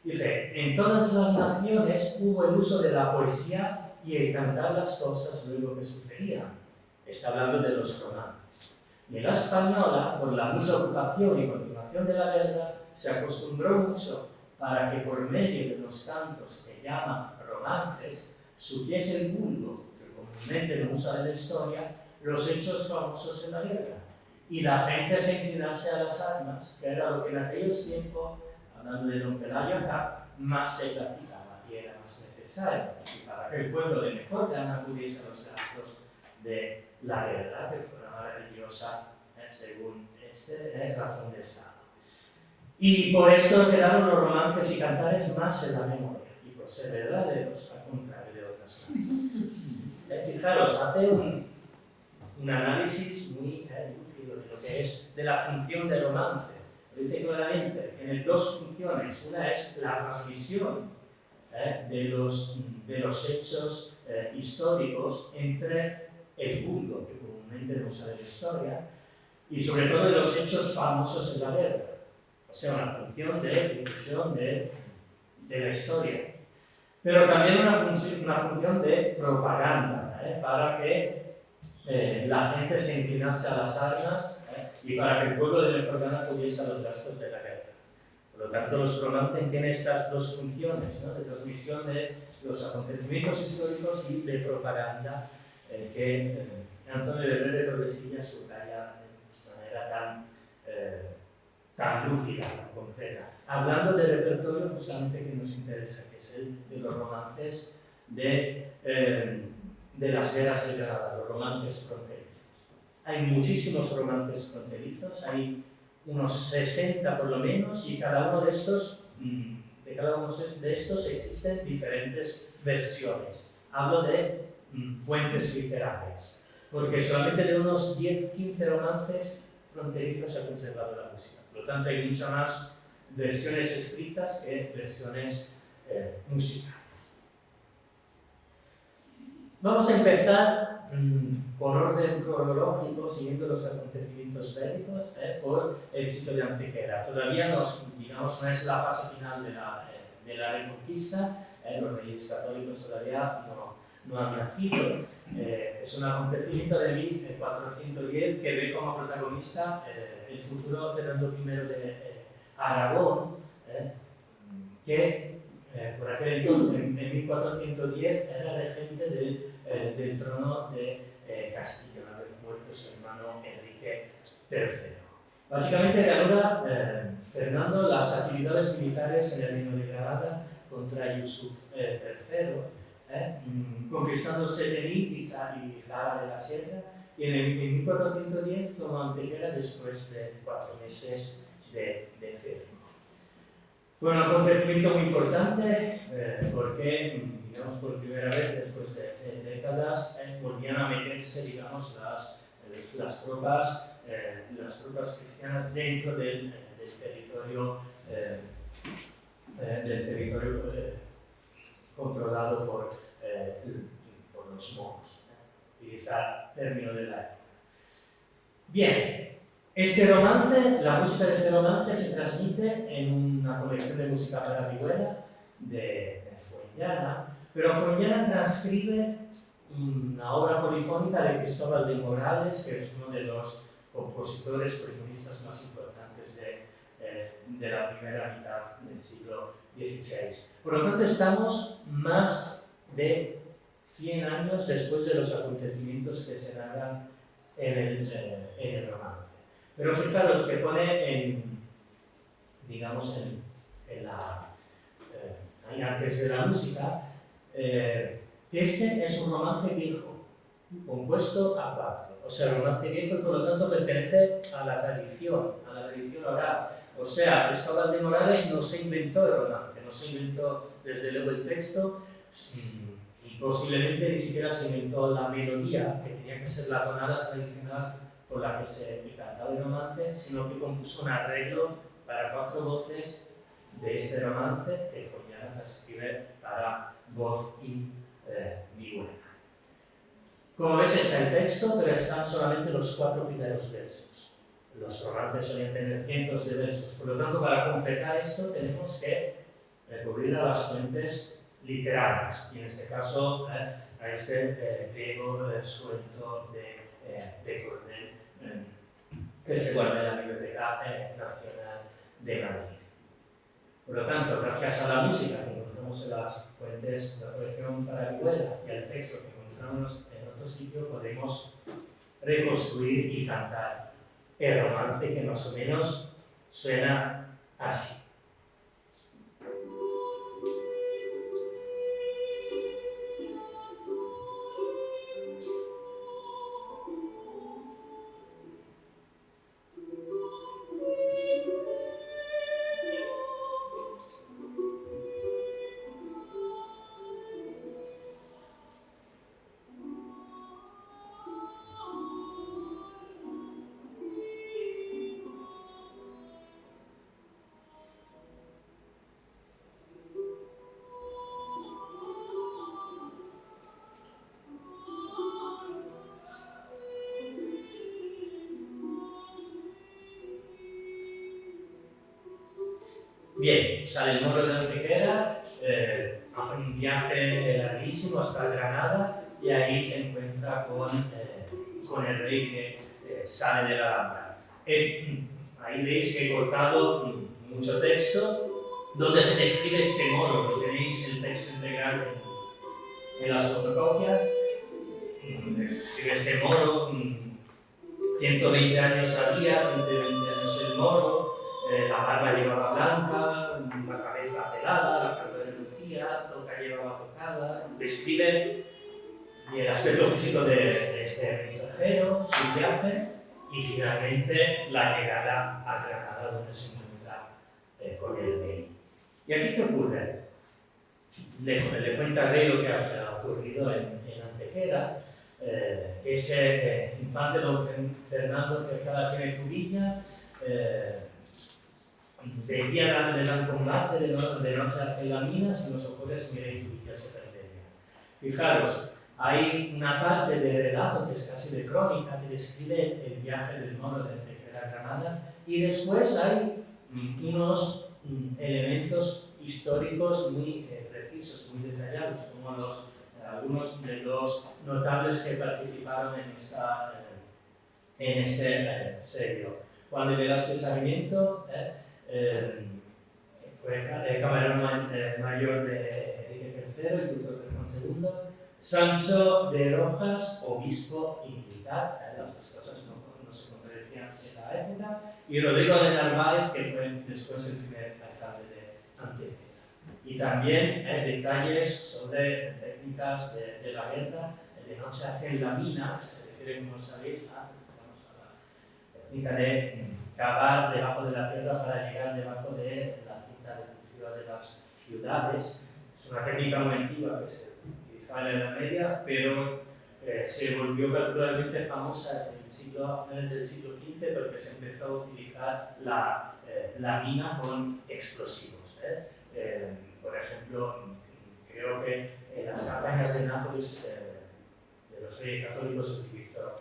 Dice, en todas las naciones hubo el uso de la poesía y el cantar las cosas luego que sucedían. Está hablando de los romances. Y en la española, por la mucha ocupación y continuación de la guerra, se acostumbró mucho para que por medio de los cantos que llaman romances supiese el vulgo, que comúnmente no usa de la historia, los hechos famosos en la guerra. Y la gente se inclinase a las armas, que era lo que en aquellos tiempos, hablando de don Pelayo acá, más se practicaba y era más necesario. Y para que el pueblo de mejor gana acudiese a los gastos de la guerra, que fue una maravillosa, según razón de Estado. Y por esto quedaron los romances y cantares más en la memoria, y por ser verdaderos, al contrario de otras canciones. Fijaros, hace un análisis muy lúcido de lo que es de la función del romance. Lo dice claramente, que tiene dos funciones. Una es la transmisión de los hechos históricos entre el vulgo, que comúnmente no sabe la historia, y sobre todo de los hechos famosos en la guerra. O sea, una función de difusión de la historia. Pero también una función de propaganda, para que la gente se inclinase a las armas y para que el pueblo de mejor gana acudiese a los gastos de la guerra. Por lo tanto, los romances tienen estas dos funciones, ¿no? De transmisión de los acontecimientos históricos y de propaganda que Antonio de Tordesillas subraya de manera tan lúcida, tan concreta. Hablando del repertorio justamente que nos interesa, que es el de los romances de de las guerras de Granada, los romances fronterizos. Hay muchísimos romances fronterizos, hay unos 60 por lo menos, y cada uno de estos, existen diferentes versiones. Hablo de fuentes literarias, porque solamente de unos 10-15 romances fronterizos se ha conservado la música. Por lo tanto, hay muchas más versiones escritas que versiones musicales. Vamos a empezar por orden cronológico, siguiendo los acontecimientos bélicos, por el siglo de Antequera. Todavía no es la fase final de la Reconquista, los reyes católicos todavía no han nacido. Es un acontecimiento de 1410 que ve como protagonista el futuro Fernando I de Aragón, que por aquel entonces, en 1410, era regente del trono de Castilla, una vez muerto su hermano Enrique III. Básicamente reanuda Fernando las actividades militares en el reino de Granada contra Yusuf III, conquistando Seterí y Zara de la Sierra, y en 1410 toma Antequera después de 4 meses de cerco. Fue un acontecimiento muy importante porque, digamos, por primera vez después de décadas volvían a meterse, digamos, las tropas cristianas dentro del territorio controlado por los moros. Utilizar término de la época. Bien. La música de este romance se transmite en una colección de música para vihuela de Fuenllana, pero Fuenllana transcribe una obra polifónica de Cristóbal de Morales, que es uno de los compositores polifonistas más importantes de la primera mitad del siglo XVI. Por lo tanto, estamos más de 100 años después de los acontecimientos que se narran en el romance. Pero fijaros que pone ahí antes de la música, que este es un romance viejo, compuesto a 4. O sea, romance viejo y por lo tanto pertenece a la tradición oral. O sea, Cristóbal de Morales no se inventó el romance, no se inventó desde luego el texto, y posiblemente ni siquiera se inventó la melodía, que tenía que ser la tonada tradicional por la que se cantaba el romance, sino que compuso un arreglo para 4 voces de este romance que Fuenllana transcribe para voz y vihuela. Como ves, está el texto, pero están solamente los 4 primeros versos. Los romances solían tener cientos de versos, por lo tanto, para completar esto tenemos que recurrir a las fuentes literarias, y en este caso a este griego suelto de Cornell, que se guarda en la Biblioteca Nacional de Madrid. Por lo tanto, gracias a la música que encontramos en las fuentes de la colección para vihuela y al texto que encontramos en otro sitio, podemos reconstruir y cantar el romance que más o menos suena así. Bien, sale el moro de Antequera, hace un viaje larguísimo hasta Granada y ahí se encuentra con el rey que sale de la Alhambra. Ahí veis que he cortado mucho texto donde se describe este moro, lo tenéis el texto integral en las fotocopias. Se describe este moro, 120 años había, 120 años el moro. La barba llevaba blanca, la cabeza pelada, la cabeza relucía, toca llevaba tocada. Describe y el aspecto físico de este mensajero, su viaje y finalmente la llegada a Granada donde se encuentra con el rey. ¿Y aquí qué ocurre? Le cuenta al rey lo que ha ocurrido en Antequera, que ese infante don Fernando Cercada tiene tu viña, de día le dan combate, de noche hace la mina, si no os ocurres miréis tu viña se perdería. Fijaros, hay una parte de relato que es casi de crónica que describe el viaje del moro de Antequera a Granada, y después hay unos elementos históricos muy precisos, muy detallados, como algunos de los notables que participaron en este serio. Juan de Velázquez Sarmiento fue camarero mayor de Enrique III y tutor de Juan II. Sancho de Rojas, obispo y militar, las dos cosas no se contradecían en la época, y Rodrigo de Narváez, que fue después el primer alcalde de Antequera. Y también detalles sobre técnicas de la guerra. De noche hacen la mina, se refiere, como sabéis, a la técnica de cavar debajo de la tierra para llegar debajo de la cinta defensiva de las ciudades. Es una técnica muy antigua que se utilizaba en la Edad Media, pero se volvió particularmente famosa a finales del siglo XV porque se empezó a utilizar la mina con explosivos. Por ejemplo, creo que en las campañas de Nápoles de los reyes católicos se utilizó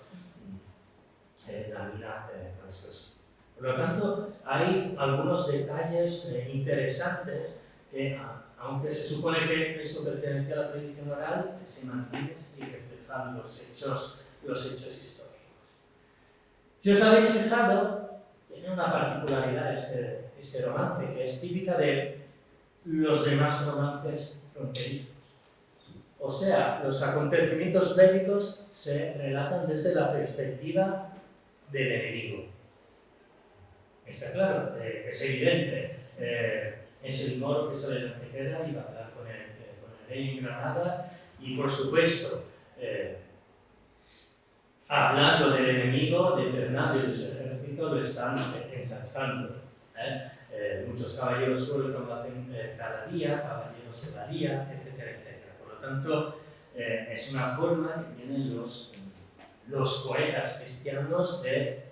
la mina con explosivos. Por lo tanto, hay algunos detalles interesantes que, aunque se supone que esto pertenece a la tradición oral, se mantiene y reflejan los hechos históricos. Si os habéis fijado, tiene una particularidad este romance, que es típica de los demás romances fronterizos. O sea, los acontecimientos bélicos se relatan desde la perspectiva del enemigo. Está claro, es evidente. Es el moro que sale de Antequera y va a hablar con el rey en Granada, y por supuesto, hablando del enemigo, de Fernando y de su ejército, lo están ensalzando. Muchos caballeros solo combaten cada día, caballeros de la lía, etcétera, etcétera. Por lo tanto, es una forma que tienen los poetas cristianos de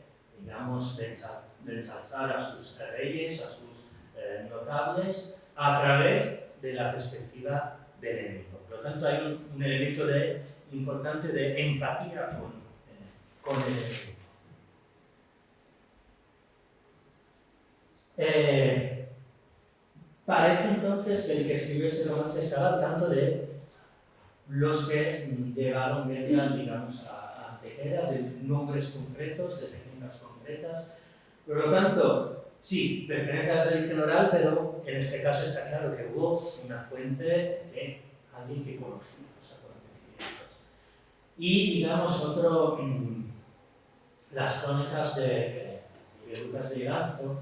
ensalzar a sus reyes, a sus notables, a través de la perspectiva del enemigo. Por lo tanto, hay un elemento importante de empatía con el enemigo. Parece entonces que el que escribió este romance estaba al tanto de los que llevaron guerra, digamos, a Antequera, de nombres concretos, de técnicas concretas. Por lo tanto, sí, pertenece a la tradición oral, pero en este caso está claro que hubo una fuente de alguien que conocía los acontecimientos. Y, digamos, las crónicas de Lucas de Iranzo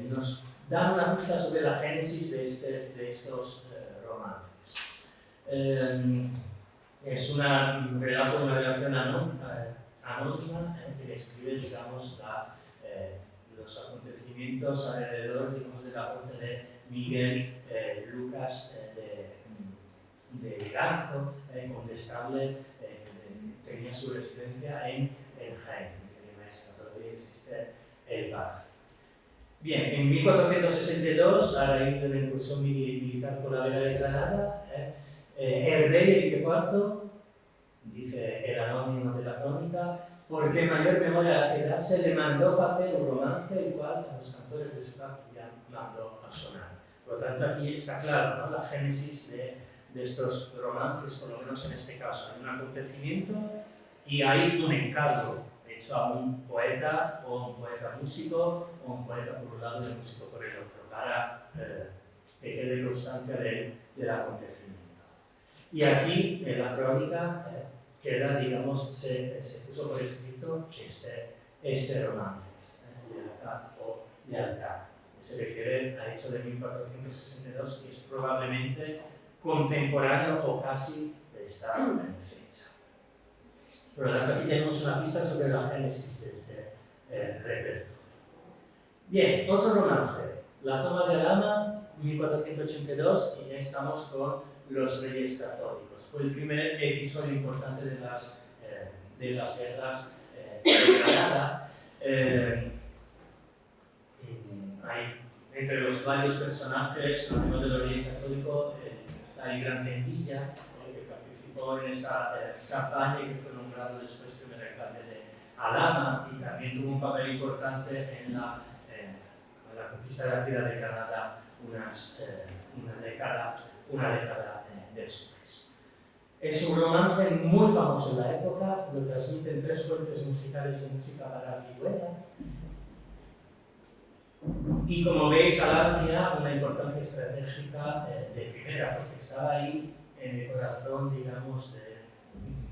nos dan una pista sobre la génesis de estos romances. Es una relación anónima que describe, digamos, los acontecimientos alrededor, digamos, de la corte de Miguel Lucas de Iranzo, condestable, tenía su residencia en Jaén, en Maestra, todavía existe el palacio. Bien, en 1462, a raíz de la incursión militar por la Vega de Granada, el rey Enrique IV, dice el anónimo de la crónica, porque mayor memoria que darse, le mandó hacer un romance, el cual a los cantores de su capilla mandó a sonar. Por lo tanto, aquí está claro, ¿no?, la génesis de estos romances, por lo menos en este caso. Hay un acontecimiento y hay un encargo hecho a un poeta, o un poeta músico, o un poeta por un lado y un músico por el otro, para que quede constancia del acontecimiento. Y aquí, en la crónica, queda, digamos, se puso por escrito este romance, Lealtad o Lealtad. Se refiere a hecho de 1462 y es probablemente contemporáneo o casi esta fecha. Por lo tanto, aquí tenemos una pista sobre la génesis de este repertorio. Bien, otro romance, La toma de Alhama, 1482, y ya estamos con los Reyes Católicos. Fue el primer episodio importante de las guerras de Granada. Hay, entre los varios personajes, hablemos del Oriente Católico, está el Gran Tendilla, que participó en esa campaña y que fue nombrado después primer alcalde de Alhama, y también tuvo un papel importante en la conquista de la ciudad de Granada una década después. Es un romance muy famoso en la época, lo transmiten 3 fuentes musicales de música para vihuela. Y como veis, Alhama tenía una importancia estratégica de primera, porque estaba ahí en el corazón, digamos,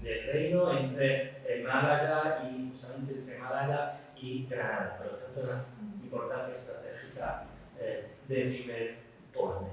del reino, entre Málaga y, justamente entre Málaga y Granada. Por lo tanto, una importancia estratégica de primer orden.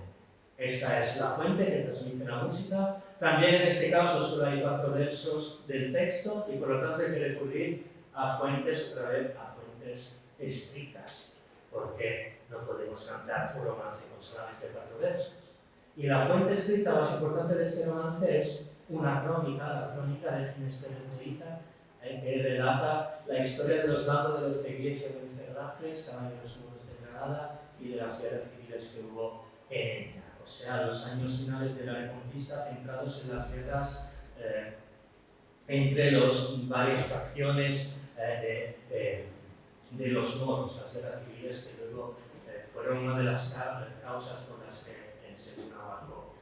Esta es la fuente que transmite la música. También en este caso solo hay 4 versos del texto y por lo tanto hay que recurrir a fuentes, otra vez, a fuentes escritas, porque no podemos cantar un romance con solamente 4 versos. Y la fuente escrita más importante de este romance es una crónica, la crónica de Ginés Pérez Zurita, que relata la historia de los bandos de los Cegués y Bencerrajes, caballeros muros de Granada, y de las guerras civiles que hubo en ella. O sea, los años finales de la Reconquista centrados en las guerras entre las varias facciones de los moros, las guerras civiles que luego fueron una de las causas por las que se vino abajo.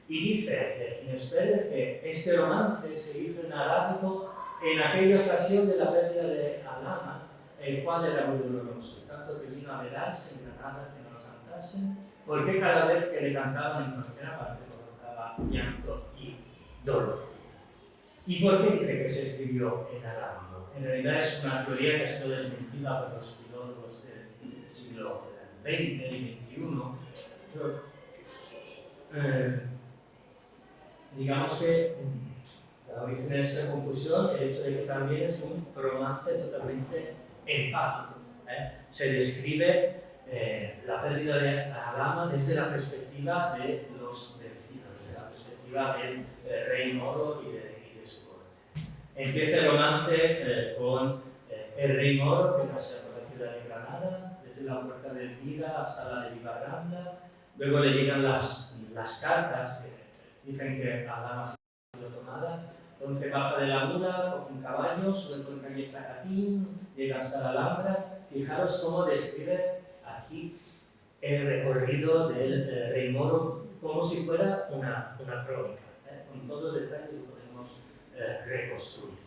Y dice Ginés Pérez que este romance se hizo en arábigo en aquella ocasión de la pérdida de Alhama, el cual era muy doloroso, tanto que vino a vedarse en Granada que no lo cantasen, porque cada vez que le cantaban en cualquier parte provocaba llanto y dolor. ¿Y por qué dice que se escribió en arábigo? En realidad es una teoría que ha sido desmentida por los filólogos del siglo XX y XXI. Digamos que da origen a esta confusión el hecho de que también es un romance totalmente empático. Se describe la pérdida de Alhama desde la perspectiva de los vencidos, desde la perspectiva del rey moro y de su corte. Empieza el romance con el rey moro que pasea por la ciudad de Granada, desde la puerta de Elvira hasta la de Vivarranda. Luego le llegan las cartas que dicen que Alhama ha sido tomada. Entonces baja de la mula, coge un caballo, sube por calle Zacatín, llega hasta la Alhambra. Fijaros cómo describe aquí el recorrido del rey moro como si fuera una crónica, con todo el detalle que podemos reconstruir.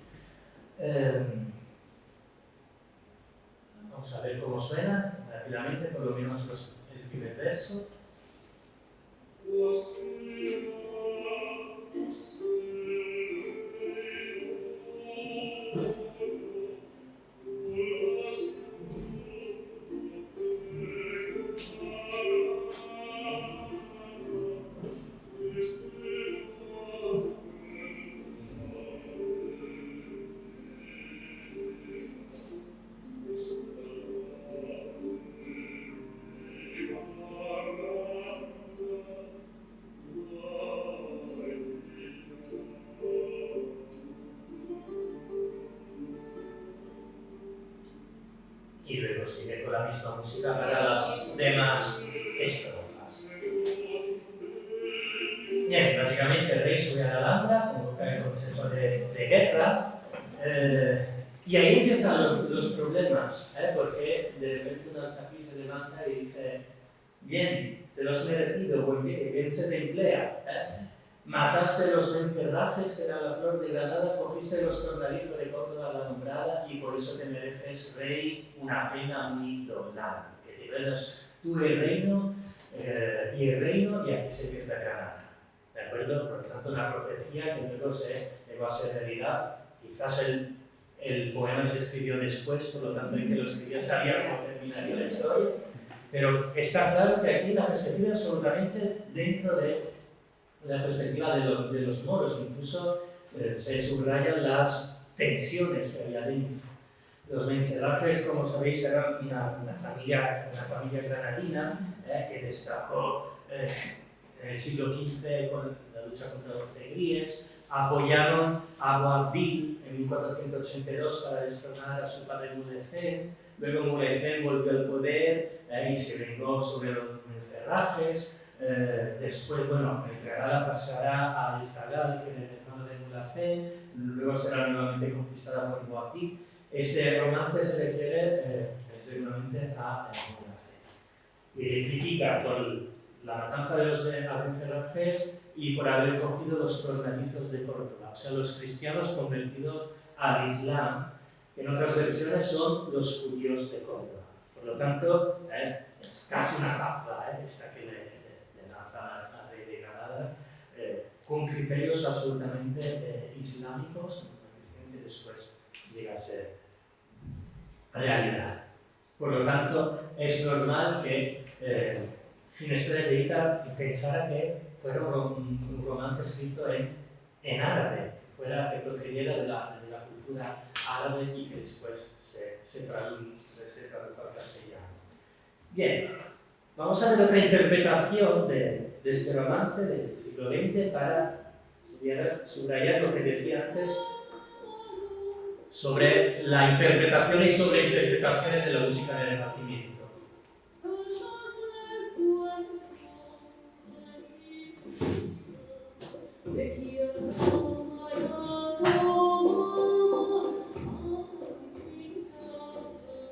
Vamos a ver cómo suena rápidamente, por lo menos el primer verso. Y luego sigue con la misma música para las demás estrofas. Bien, básicamente el rey sube a la Alhambra, convoca el consejo de guerra, y ahí empiezan los problemas, porque de repente un alzapí se levanta y dice: bien, te lo has merecido, buen bien se te emplea. Mataste los Bencerrajes, que era la flor de Granada, cogiste los tornalizos de Córdoba la nombrada, y por eso te mereces, rey, una pena muy doblada. Que te veas tú el reino, y aquí se pierde Granada. ¿De acuerdo? Por lo tanto, una profecía que luego se llegó a ser realidad. Quizás el poema se escribió después, por lo tanto, el que lo escribió sabía cómo terminaría la historia. Pero está claro que aquí la perspectiva es absolutamente dentro de la perspectiva de los moros. Incluso se subrayan las tensiones que había dentro. Los Bencerrajes, como sabéis, eran una familia granadina que destacó en el siglo XV con la lucha contra los zegríes. Apoyaron a Boabdil en 1482 para destronar a su padre Mulecén. Luego Mulecén volvió al poder y se vengó sobre los Bencerrajes. Después, bueno, Granada pasará a Alzagal, que era el hermano de Mulecén. Luego será nuevamente conquistada por Boabdil. Este romance se refiere seguramente a Mulecén. Y critica por la matanza de los Bencerrajes y por haber cogido los tornadizos de Córdoba, o sea, los cristianos convertidos al Islam, que en otras versiones son los judíos de Córdoba. Por lo tanto, es casi una fatwa esta que le lanza al rey de Granada, con criterios absolutamente islámicos, que después llega a ser realidad. Por lo tanto, es normal que Ginés Pereira pensara que fuera un romance escrito en árabe, que procediera de la cultura árabe y que después se tradujo al castellano. Bien, vamos a ver otra interpretación de este romance del siglo XX para subrayar lo que decía antes sobre la interpretación y sobreinterpretaciones de la música del Renacimiento.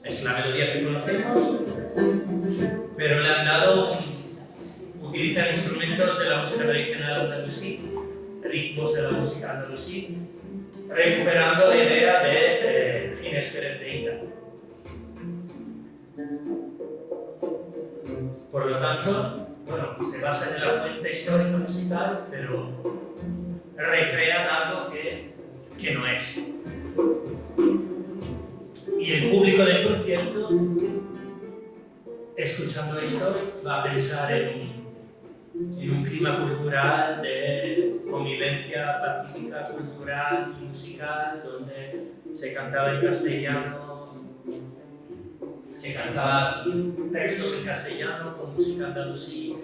Es la melodía que conocemos, pero le han dado, utilizan instrumentos de la música tradicional andalusí, ritmos de la música andalusí, recuperando la idea de Ginés Pereira. Por lo tanto, bueno, se basa en la fuente histórica musical, pero recrean algo que no es. Y el público del concierto, escuchando esto, va a pensar en un clima cultural de convivencia pacífica, cultural y musical, donde se cantaba en castellano, se cantaban textos en castellano con música andalusí,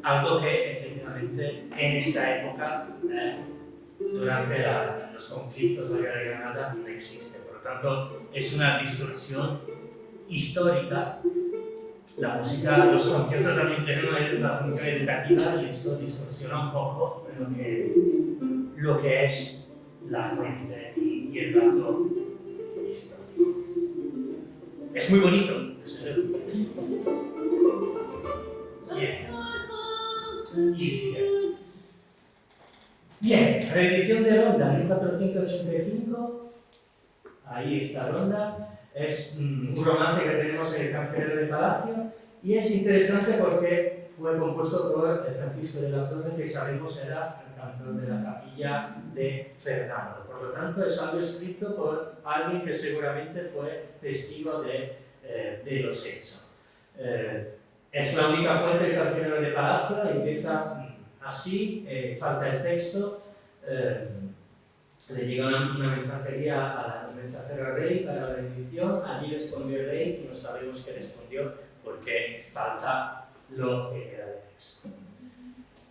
algo que efectivamente en esta época, durante los conflictos de la Guerra de Granada, no existe. Por lo tanto, es una distorsión histórica. La música, los conciertos también tienen una función educativa y esto distorsiona un poco lo que es la fuente y el dato histórico. Es muy bonito. Bien. Y sigue. Bien, reedición de Ronda, 1485. Ahí está Ronda. Es un romance que tenemos en el Cancionero de Palacio y es interesante porque fue compuesto por Francisco de la Torre, que sabemos era el cantor de la capilla de Fernando. Por lo tanto, es algo escrito por alguien que seguramente fue testigo de los hechos. Es la única fuente del Cancionero de Palacio, empieza así, falta el texto. Le llega una mensajería al mensajero rey para la bendición, allí respondió el rey y no sabemos qué respondió porque falta lo que queda de texto.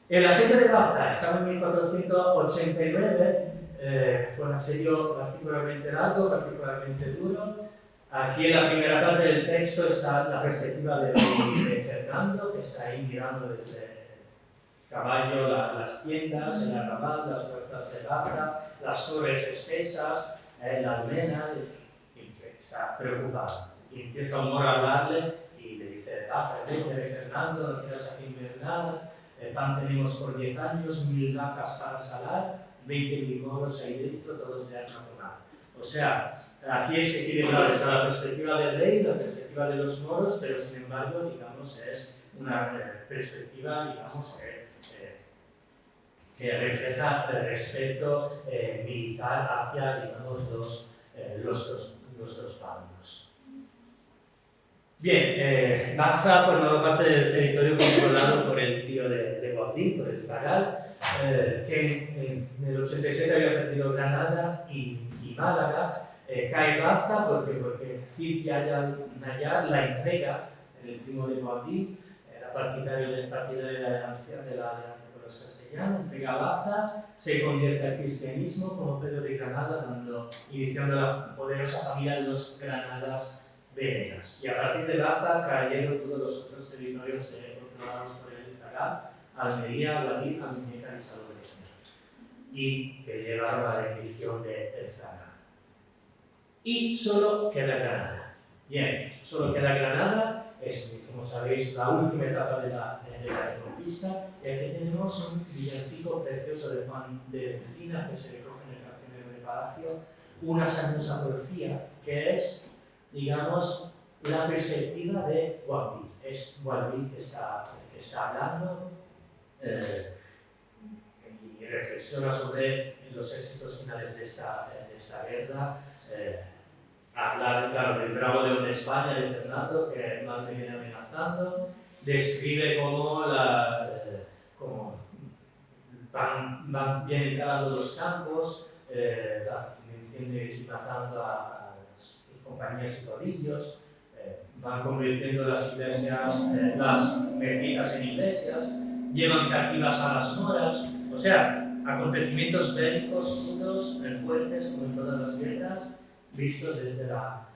El asedio de Baza estaba en 1489, fue un asedio particularmente largo, particularmente duro. Aquí en la primera parte del texto está la perspectiva de Fernando, que está ahí mirando desde el caballo las tiendas, el arrabal, las puertas de Baza, las torres espesas, la almena, y está preocupado. Y empieza un moro a hablarle y le dice: vete Fernando, no quieras aquí invernar, pan tenemos por 10 años, 1000 vacas para salar, 20.000 moros ahí dentro, todos de arma tomar. O sea, aquí es equilibrado, está la perspectiva del rey, la perspectiva de los moros, pero sin embargo, digamos, es una perspectiva, digamos, que refleja el respeto militar hacia, digamos, los dos bandos. Bien, Baza formaba parte del territorio controlado por el tío de Boabdil, por el Zagal. que en el 87 había perdido Granada y Málaga, cae Baza porque Cid Nayar la entrega, el primo de Boabdil, era partidario de la alianza con los castellanos, entrega a Baza, se convierte al cristianismo como Pedro de Granada, iniciando la poderosa familia de los Granadas Venegas. Y a partir de Baza cayeron todos los otros territorios controlados por el Zagal, Almería, Guadix, Almuñécar y Salobreña, y que llevaron a la rendición del Zagal. Y solo queda Granada. Bien, solo queda Granada, es, como sabéis, la última etapa de la Reconquista, y aquí tenemos un villancico precioso de Juan de Encina que se recoge en el cancionero de Palacio, Una sandosa porfía, que es, digamos, la perspectiva de Boabdil. Es Boabdil que está hablando y reflexiona sobre los éxitos finales de esta guerra. Habla, claro, del bravo león de España, de Fernando, que mal me viene amenazando. Describe cómo vienen calando los campos, y matando a sus compañías y caudillos, van convirtiendo las iglesias, las mezquitas en iglesias, llevan cautivas a las moras, o sea, acontecimientos bélicos duros, fuertes, como en todas las guerras, vistos desde la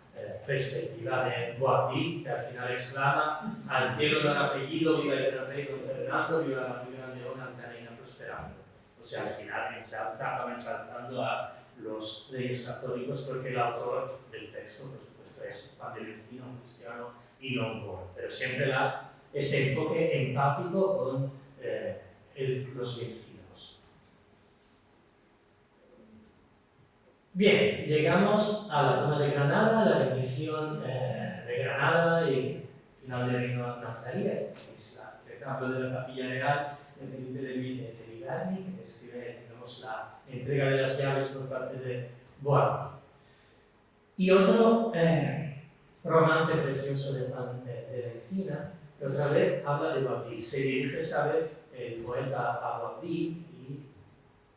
perspectiva de Boabdil, que al final exclama: al cielo da apellido, viva el rey don Fernando, viva León, Altarena prosperando. O sea, al final acaba ensalzando a los reyes católicos, porque el autor del texto, por supuesto, es Juan de Encina, un cristiano y no un moro, pero siempre este enfoque empático con los vencidos. Bien, llegamos a la toma de Granada, la rendición de Granada y final del reino nazarí, que es el retablo de la capilla real de Felipe de Vigarni, que describe, digamos, la entrega de las llaves por parte de Boabdil. Y otro romance precioso de Juan de Encina, que otra vez habla de Boabdil. Se dirige esta vez el poeta a Boabdil y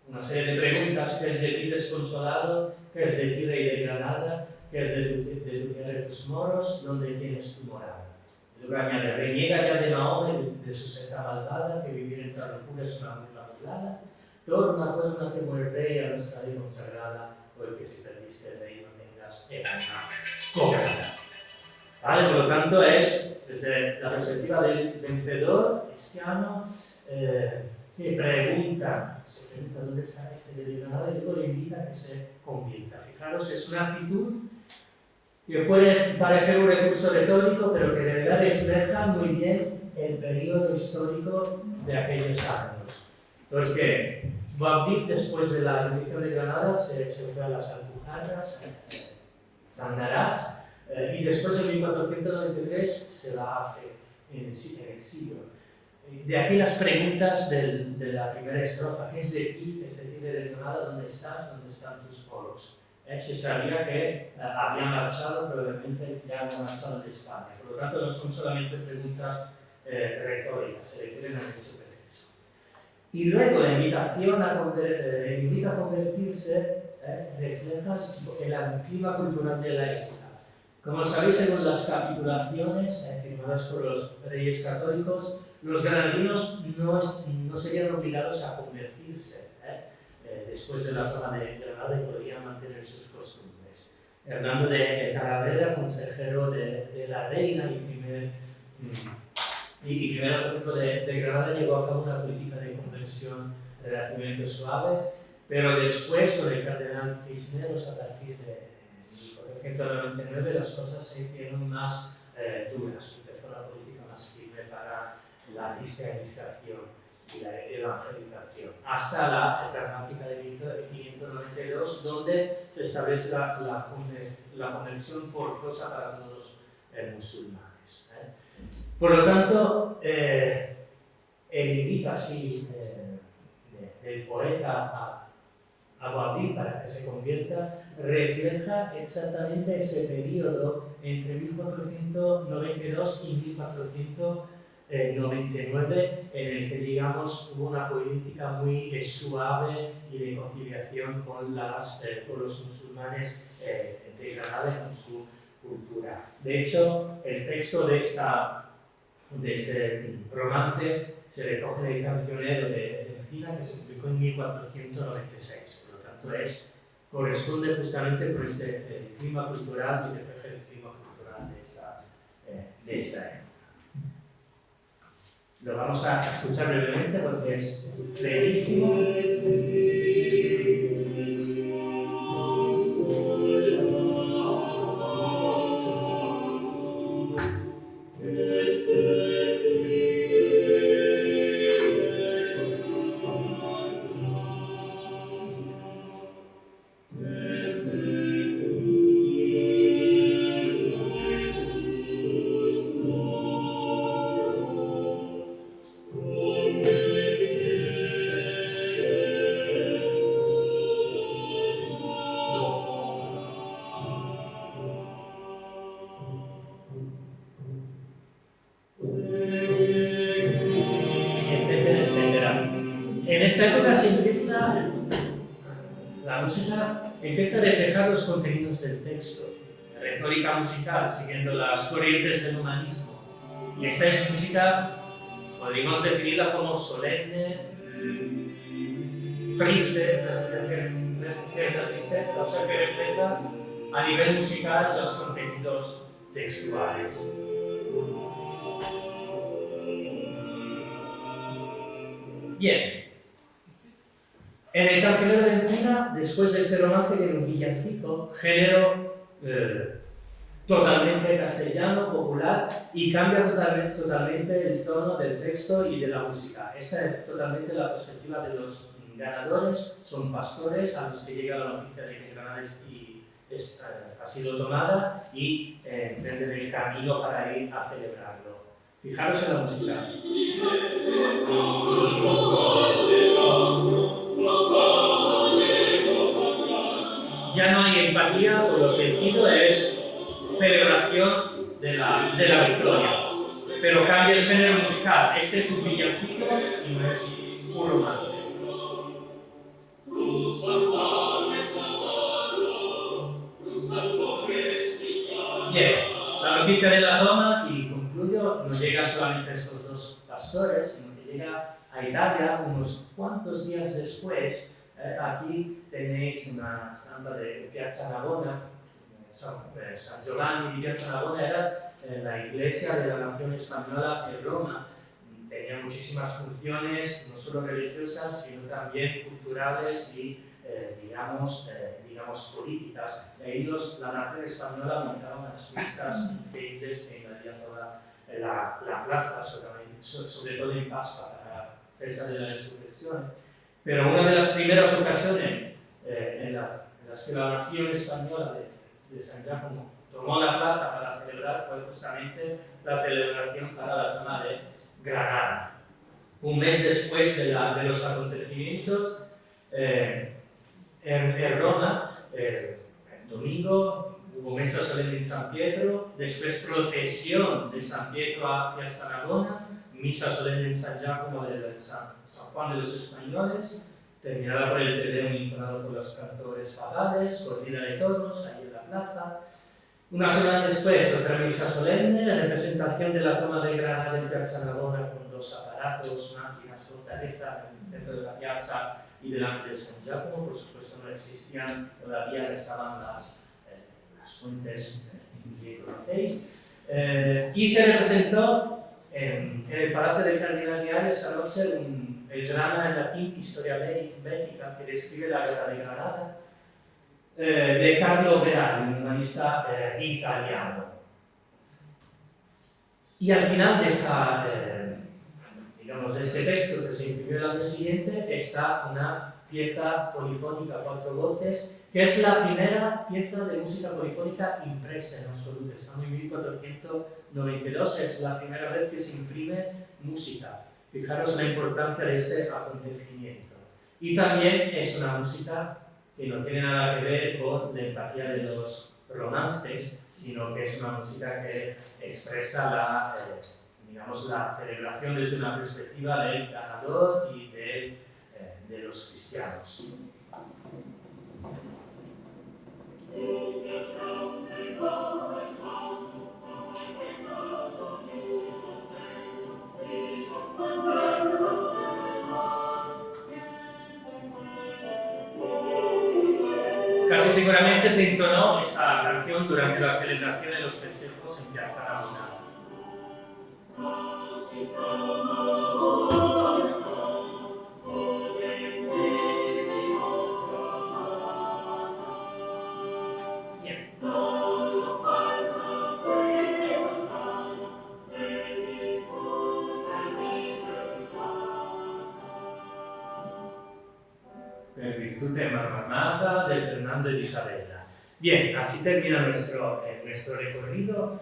una serie de preguntas: ¿qué es de ti desconsolado? ¿Qué es de ti rey de Granada? ¿Qué es de tu tierra de tus moros? ¿Dónde tienes tu morada? Y luego añade: reniega ya de Mahoma, de su secta malvada, que vivir en tal locura es una burla burlada. Torna como el rey a nuestra ley consagrada, porque si perdiste el rey no tengas el alma cobrada. ¿Vale? Por lo tanto, es desde la perspectiva del vencedor cristiano, que se pregunta dónde está este de Granada, y luego le invita a que se convierta. Fijaros, es una actitud que puede parecer un recurso retórico, pero que de verdad refleja muy bien el periodo histórico de aquellos años. Porque Boabdil, después de la rendición de Granada, se fue a las Alpujarras, Sandarás, y después en 1493 se va a en exilio. De aquí las preguntas de la primera estrofa: ¿qué es de ti? ¿Qué es de ti de Granada? ¿Dónde estás? ¿Dónde están tus polos? Se sabía que había marchado, probablemente ya había marchado de España. Por lo tanto, no son solamente preguntas retóricas, se refieren al hecho preciso. Y luego la invitación invita a convertirse refleja el clima cultural de la época. Como sabéis, según las capitulaciones firmadas por los reyes católicos, los granadinos no serían obligados a convertirse después de la toma de Granada, y podrían mantener sus costumbres. Hernando de Talavera, consejero de la reina y primer arzobispo de Granada, llevó a cabo una política de conversión relativamente suave, pero después, con el cardenal Cisneros, a partir de 1499, las cosas se hicieron más duras. Empezó la política más firme para la cristianización y la evangelización, hasta la pragmática de 1592, donde se establece la conversión forzosa para todos los musulmanes. Por lo tanto, el invito así del poeta a Boabdil para que se convierta refleja exactamente ese periodo entre 1492 y 1499. 99, en el que, digamos, hubo una política muy suave y de conciliación con los musulmanes de Granada y con su cultura. De hecho, el texto de este romance se recoge en el cancionero de Encina, que se publicó en 1496. Por lo tanto, corresponde justamente por este clima cultural y refleja el clima cultural de esa época. Lo vamos a escuchar brevemente porque es bellísimo. Empieza a reflejar los contenidos del texto, la retórica musical, siguiendo las corrientes del humanismo. Y esta es música, podríamos definirla como solemne, triste, cierta tristeza, o sea que refleja a nivel musical los contenidos textuales. Bien. En el cancionero de Encina, después de este romance, viene un villancico, género totalmente castellano, popular, y cambia totalmente el tono del texto y de la música. Esta es totalmente la perspectiva de los ganadores, son pastores a los que llega la noticia de que Granada ha sido tomada y emprenden el camino para ir a celebrarlo. Fijaros en la música. Ya no hay empatía por los vencidos, es celebración de la victoria. Pero cambia el género musical. Este es un villancico y no es un romance. Bien, la noticia de la toma, y concluyo, no llega solamente a estos dos pastores, sino que llega a Italia unos cuantos días después. Aquí tenéis una estampa de Piazza Navona. San Giovanni di Piazza Navona era la iglesia de la nación española en Roma. Tenía muchísimas funciones, no solo religiosas, sino también culturales y, digamos, políticas. Y ahí la nación española montaba unas fiestas increíbles que invadían toda la plaza, sobre todo en Pascua, para la fiesta de la resurrección. Pero una de las primeras ocasiones en las que la nación española de San Giacomo tomó la plaza para celebrar fue justamente la celebración para la toma de Granada. Un mes después de los acontecimientos, en Roma, el domingo, hubo misa solemne en San Pietro, después procesión de San Pietro a Piazza Navona, misa solemne en San Giacomo de San Juan de los Españoles, terminada por el Te Deum entonado por los cantores papales, corrida de toros ahí en la plaza. Una semana después, otra misa solemne, la representación de la toma de Granada en Piazza Navona con dos aparatos, máquinas, fortaleza en el centro de la piazza y delante de San Giacomo. Por supuesto no existían, todavía estaban las fuentes que conocéis. Y se representó en el Palacio del Cardinal Diario esa noche el drama en latín Historia Bética, que describe la guerra de Granada, de Carlo Verari, un humanista italiano. Y al final de de ese texto que se imprimió el año siguiente está una pieza polifónica a 4 voces, que es la primera pieza de música polifónica impresa en absoluto. Estamos en 1492, es la primera vez que se imprime música. Fijaros la importancia de este acontecimiento. Y también es una música que no tiene nada que ver con la empatía de los romances, sino que es una música que expresa digamos, la celebración desde una perspectiva del ganador y de los cristianos. Casi seguramente se entonó esta canción durante la celebración de los festejos en Piazza Navona. Per Virtute Maranatha de Fernando y de Isabella. Bien, así termina nuestro recorrido.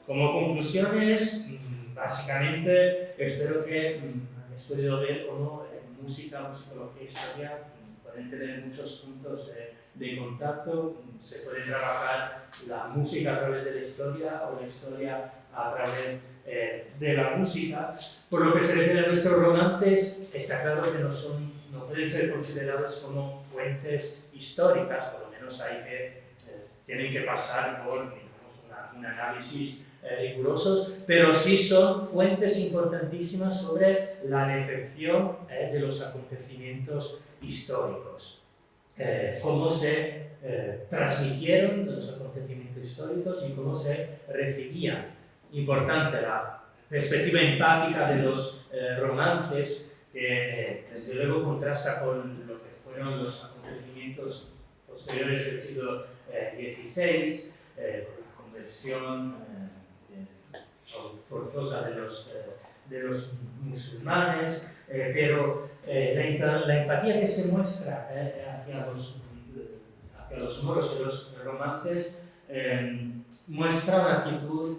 Como conclusiones, básicamente espero que hayáis podido ver cómo música, musicología e historia pueden tener muchos puntos de contacto. Se puede trabajar la música a través de la historia o la historia a través de la música. Por lo que se refiere a nuestros romances, está claro que no pueden ser considerados como fuentes históricas, por lo menos tienen que pasar por, digamos, un análisis rigurosos, pero sí son fuentes importantísimas sobre la recepción de los acontecimientos históricos, cómo se transmitieron los acontecimientos históricos y cómo se recibían. Importante la perspectiva empática de los romances, que desde luego contrasta con lo que fueron los acontecimientos posteriores del siglo XVI, con la conversión forzosa de los musulmanes, pero la empatía que se muestra hacia los moros y los romances muestra una actitud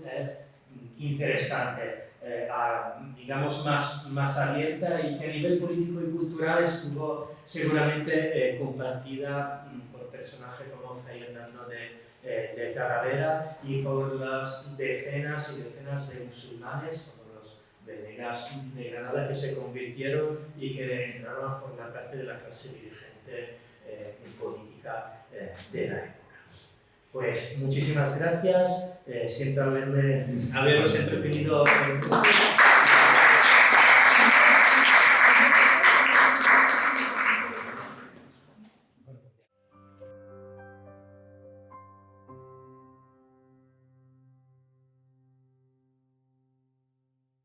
interesante, digamos más abierta, y que a nivel político y cultural estuvo seguramente compartida por personajes como Fray Hernando de Talavera y por las decenas y decenas de musulmanes, como los Venegas de Granada, que se convirtieron y que entraron a formar parte de la clase dirigente y política de la época. Pues muchísimas gracias, siento haberos entretenido.